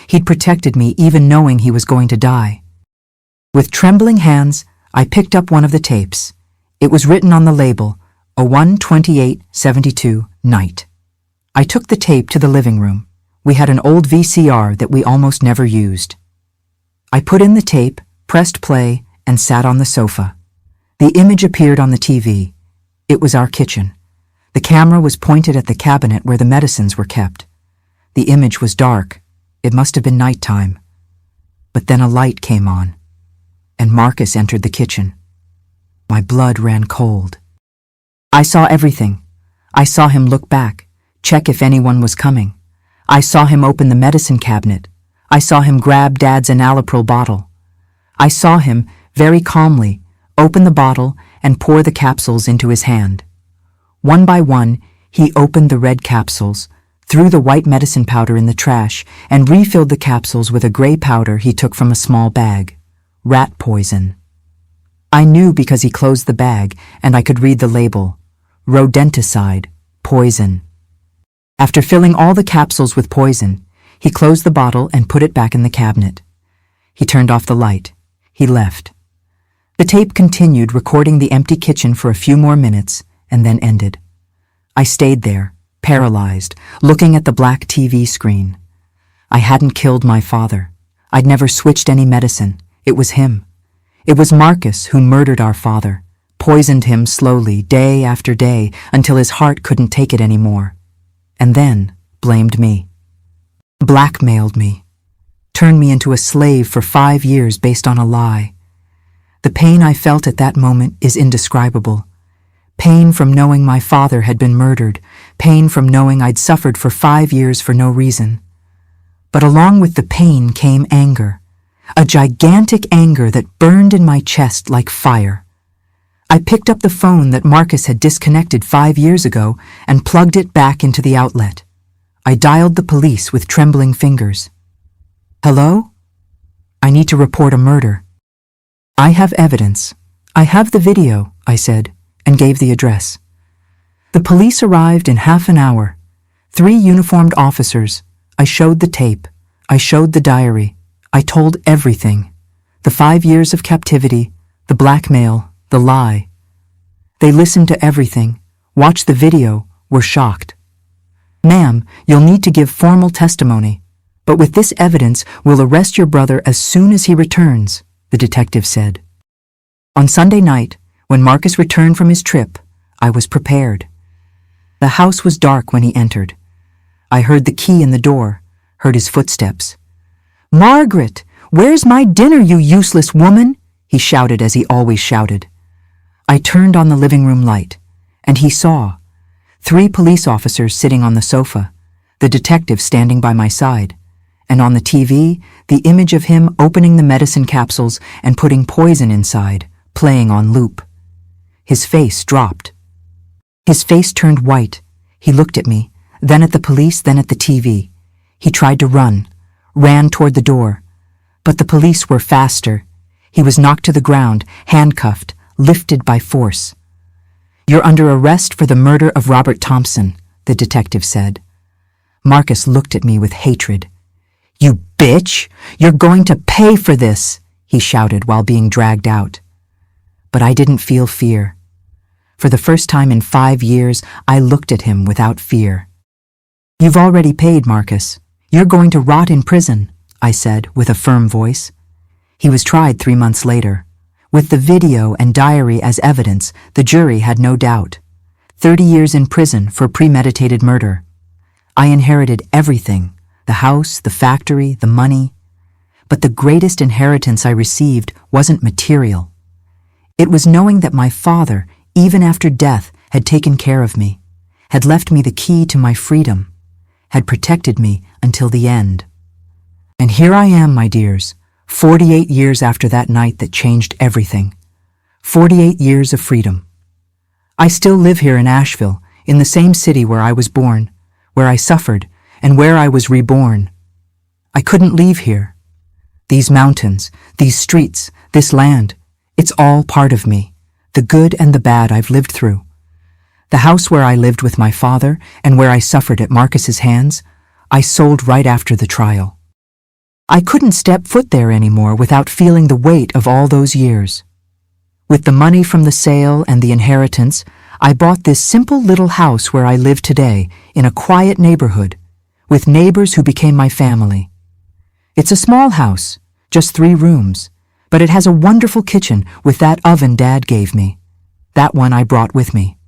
He'd protected me even knowing he was going to die. With trembling hands, I picked up one of the tapes. It was written on the label, a 1/28/72 night. I took the tape to the living room. We had an old VCR that we almost never used. I put in the tape, pressed play, and sat on the sofa. The image appeared on the TV. It was our kitchen. The camera was pointed at the cabinet where the medicines were kept. The image was dark. It must have been nighttime. But then a light came on, and Marcus entered the kitchen. My blood ran cold. I saw everything. I saw him look back, check if anyone was coming. I saw him open the medicine cabinet. I saw him grab Dad's enalapril bottle. I saw him, very calmly, open the bottle and pour the capsules into his hand. One by one, he opened the red capsules, threw the white medicine powder in the trash, and refilled the capsules with a gray powder he took from a small bag. Rat poison. I knew because he closed the bag, and I could read the label. Rodenticide, poison. After filling all the capsules with poison, he closed the bottle and put it back in the cabinet. He turned off the light. He left. The tape continued recording the empty kitchen for a few more minutes and then ended. I stayed there, paralyzed, looking at the black TV screen. I hadn't killed my father. I'd never switched any medicine. It was him. It was Marcus who murdered our father, poisoned him slowly, day after day, until his heart couldn't take it anymore. And then blamed me. Blackmailed me. Turned me into a slave for 5 years based on a lie. The pain I felt at that moment is indescribable. Pain from knowing my father had been murdered. Pain from knowing I'd suffered for 5 years for no reason. But along with the pain came anger. A gigantic anger that burned in my chest like fire. I picked up the phone that Marcus had disconnected 5 years ago and plugged it back into the outlet. I dialed the police with trembling fingers. Hello? I need to report a murder. I have evidence. I have the video, I said, and gave the address. The police arrived in half an hour. 3 uniformed officers. I showed the tape. I showed the diary. I told everything. The 5 years of captivity, the blackmail, the lie. They listened to everything, watched the video, were shocked. Ma'am, you'll need to give formal testimony, but with this evidence, we'll arrest your brother as soon as he returns, the detective said. On Sunday night, when Marcus returned from his trip, I was prepared. The house was dark when he entered. I heard the key in the door, heard his footsteps. Margaret, where's my dinner, you useless woman? He shouted as he always shouted. I turned on the living room light, and he saw 3 police officers sitting on the sofa, the detective standing by my side, and on the TV, the image of him opening the medicine capsules and putting poison inside, playing on loop. His face dropped. His face turned white. He looked at me, then at the police, then at the TV. He tried to run, ran toward the door, but the police were faster. He was knocked to the ground, handcuffed, lifted by force. You're under arrest for the murder of Robert Thompson, the detective said. Marcus looked at me with hatred. You bitch! You're going to pay for this, he shouted while being dragged out. But I didn't feel fear. For the first time in 5 years, I looked at him without fear. You've already paid, Marcus. You're going to rot in prison. I said with a firm voice. He was tried 3 months later. With the video and diary as evidence, the jury had no doubt. 30 years in prison for premeditated murder. I inherited everything, the house, the factory, the money. But the greatest inheritance I received wasn't material. It was knowing that my father, even after death, had taken care of me, had left me the key to my freedom, had protected me until the end. And here I am, my dears, 48 years after that night that changed everything. 48 years of freedom. I still live here in Asheville, in the same city where I was born, where I suffered, and where I was reborn. I couldn't leave here. These mountains, these streets, this land, it's all part of me, the good and the bad I've lived through. The house where I lived with my father and where I suffered at Marcus's hands, I sold right after the trial. I couldn't step foot there anymore without feeling the weight of all those years. With the money from the sale and the inheritance, I bought this simple little house where I live today, in a quiet neighborhood, with neighbors who became my family. It's a small house, just 3 rooms, but it has a wonderful kitchen with that oven Dad gave me. That one I brought with me.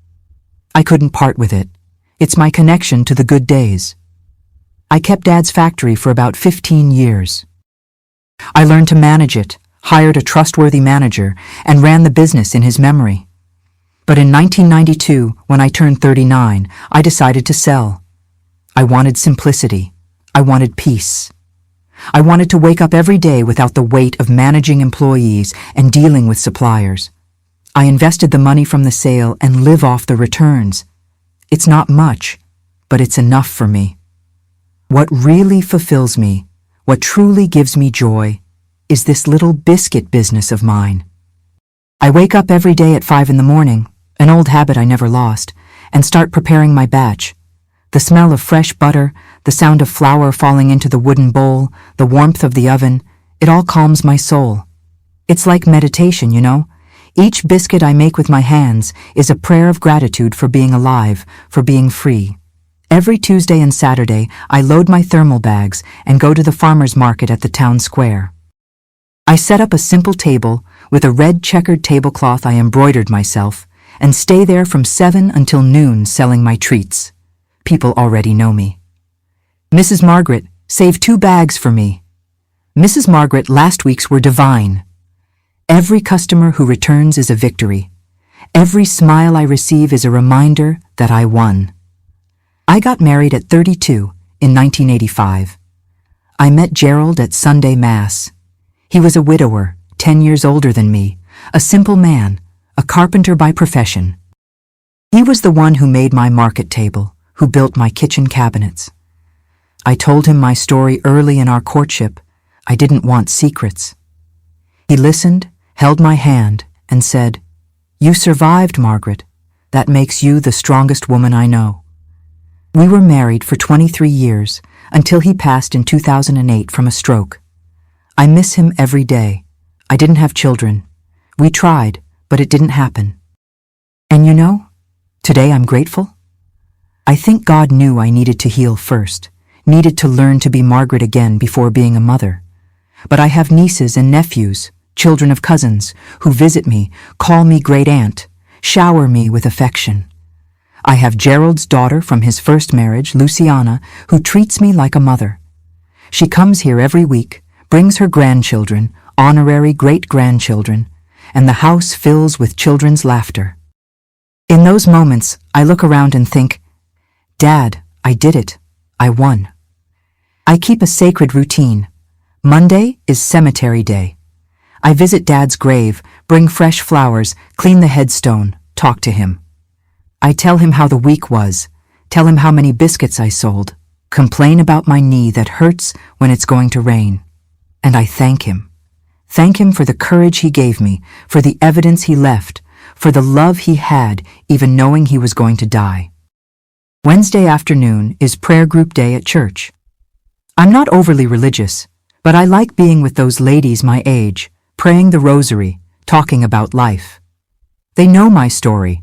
I couldn't part with it. It's my connection to the good days. I kept Dad's factory for about 15 years. I learned to manage it, hired a trustworthy manager, and ran the business in his memory. But in 1992, when I turned 39, I decided to sell. I wanted simplicity. I wanted peace. I wanted to wake up every day without the weight of managing employees and dealing with suppliers. I invested the money from the sale and live off the returns. It's not much, but it's enough for me. What really fulfills me, what truly gives me joy, is this little biscuit business of mine. I wake up every day at 5 in the morning, an old habit I never lost, and start preparing my batch. The smell of fresh butter, the sound of flour falling into the wooden bowl, the warmth of the oven, it all calms my soul. It's like meditation, you know? Each biscuit I make with my hands is a prayer of gratitude for being alive, for being free. Every Tuesday and Saturday, I load my thermal bags and go to the farmer's market at the town square. I set up a simple table with a red checkered tablecloth I embroidered myself and stay there from 7 until noon selling my treats. People already know me. Mrs. Margaret, save 2 bags for me. Mrs. Margaret, last week's were divine. Every customer who returns is a victory. Every smile I receive is a reminder that I won. I got married at 32 in 1985. I met Gerald at Sunday Mass. He was a widower, 10 years older than me, a simple man, a carpenter by profession. He was the one who made my market table, who built my kitchen cabinets. I told him my story early in our courtship. I didn't want secrets. He listened, held my hand, and said, "You survived, Margaret. That makes you the strongest woman I know." We were married for 23 years, until he passed in 2008 from a stroke. I miss him every day. I didn't have children. We tried, but it didn't happen. And you know, today I'm grateful. I think God knew I needed to heal first, needed to learn to be Margaret again before being a mother. But I have nieces and nephews, children of cousins, who visit me, call me great aunt, shower me with affection. I have Gerald's daughter from his first marriage, Luciana, who treats me like a mother. She comes here every week, brings her grandchildren, honorary great-grandchildren, and the house fills with children's laughter. In those moments, I look around and think, Dad, I did it. I won. I keep a sacred routine. Monday is cemetery day. I visit Dad's grave, bring fresh flowers, clean the headstone, talk to him. I tell him how the week was, tell him how many biscuits I sold, complain about my knee that hurts when it's going to rain. And I thank him. Thank him for the courage he gave me, for the evidence he left, for the love he had, even knowing he was going to die. Wednesday afternoon is prayer group day at church. I'm not overly religious, but I like being with those ladies my age, praying the rosary, talking about life. They know my story.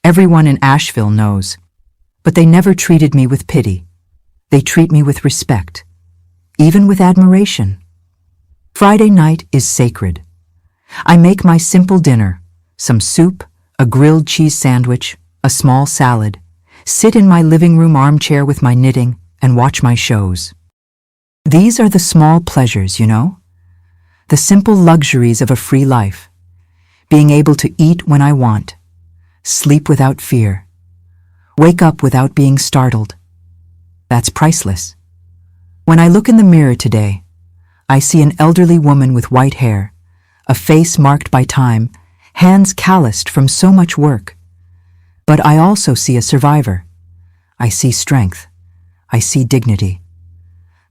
Everyone in Asheville knows. But they never treated me with pity. They treat me with respect. even with admiration. Friday night is sacred. I make my simple dinner, some soup, a grilled cheese sandwich, a small salad, sit in my living room armchair with my knitting, and watch my shows. These are the small pleasures, you know? The simple luxuries of a free life. Being able to eat when I want, sleep without fear, wake up without being startled. That's priceless. When I look in the mirror today, I see an elderly woman with white hair, a face marked by time, hands calloused from so much work. But I also see a survivor. I see strength. I see dignity.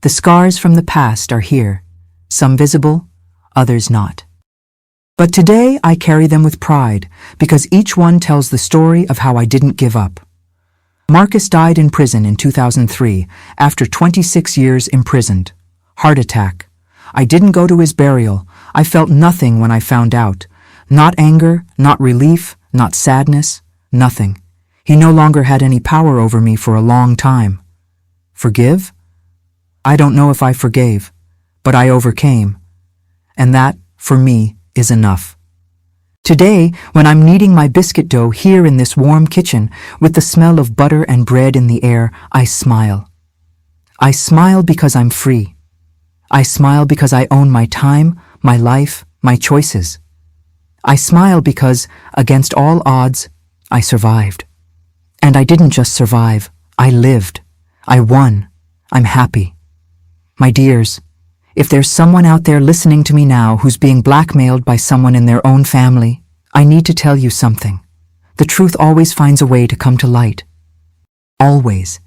The scars from the past are here, some visible, others not. But today I carry them with pride, because each one tells the story of how I didn't give up. Marcus died in prison in 2003, after 26 years imprisoned. Heart attack. I didn't go to his burial. I felt nothing when I found out. Not anger, not relief, not sadness, nothing. He no longer had any power over me for a long time. Forgive? I don't know if I forgave, but I overcame. And that, for me, is enough. Today, when I'm kneading my biscuit dough here in this warm kitchen, with the smell of butter and bread in the air, I smile. I smile because I'm free. I smile because I own my time, my life, my choices. I smile because, against all odds, I survived. And I didn't just survive, I lived. I won. I'm happy. My dears, if there's someone out there listening to me now who's being blackmailed by someone in their own family, I need to tell you something. The truth always finds a way to come to light. Always.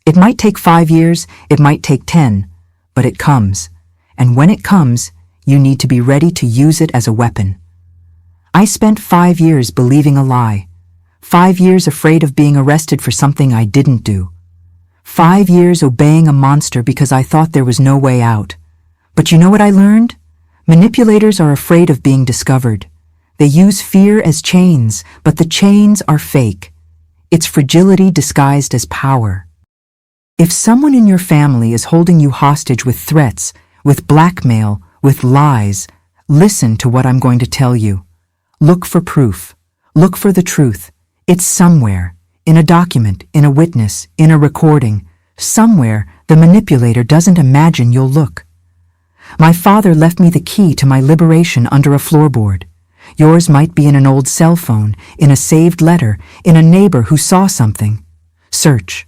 It might take 5 years, it might take 10, but it comes. And when it comes, you need to be ready to use it as a weapon. I spent 5 years believing a lie. 5 years afraid of being arrested for something I didn't do. 5 years obeying a monster because I thought there was no way out. But you know what I learned? Manipulators are afraid of being discovered. They use fear as chains, but the chains are fake. It's fragility disguised as power. If someone in your family is holding you hostage with threats, with blackmail, with lies, listen to what I'm going to tell you. Look for proof. Look for the truth. It's somewhere, in a document, in a witness, in a recording. Somewhere the manipulator doesn't imagine you'll look. My father left me the key to my liberation under a floorboard. Yours might be in an old cell phone, in a saved letter, in a neighbor who saw something. Search.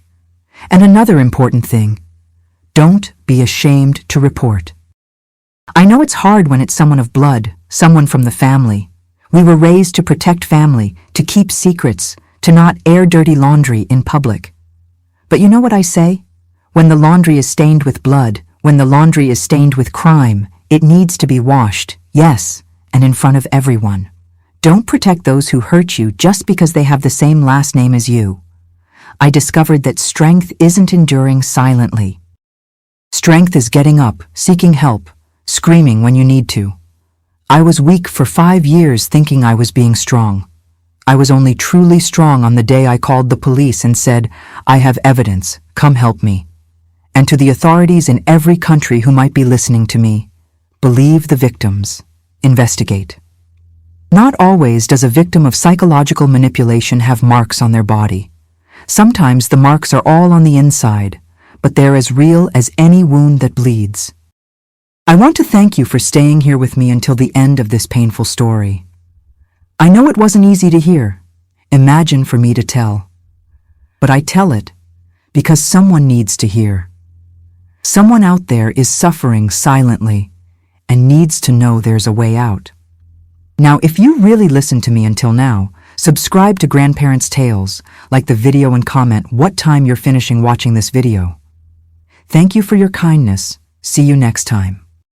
And another important thing, don't be ashamed to report. I know it's hard when it's someone of blood, someone from the family. We were raised to protect family, to keep secrets, to not air dirty laundry in public. But you know what I say? When the laundry is stained with blood, when the laundry is stained with crime, it needs to be washed, yes, and in front of everyone. Don't protect those who hurt you just because they have the same last name as you. I discovered that strength isn't enduring silently. Strength is getting up, seeking help, screaming when you need to. I was weak for 5 years thinking I was being strong. I was only truly strong on the day I called the police and said, I have evidence, come help me. And to the authorities in every country who might be listening to me, believe the victims. Investigate. Not always does a victim of psychological manipulation have marks on their body. Sometimes the marks are all on the inside, but they're as real as any wound that bleeds. I want to thank you for staying here with me until the end of this painful story. I know it wasn't easy to hear, imagine for me to tell. But I tell it because someone needs to hear. Someone out there is suffering silently and needs to know there's a way out. Now, if you really listened to me until now, subscribe to Grandparents' Tales, like the video and comment what time you're finishing watching this video. Thank you for your kindness. See you next time.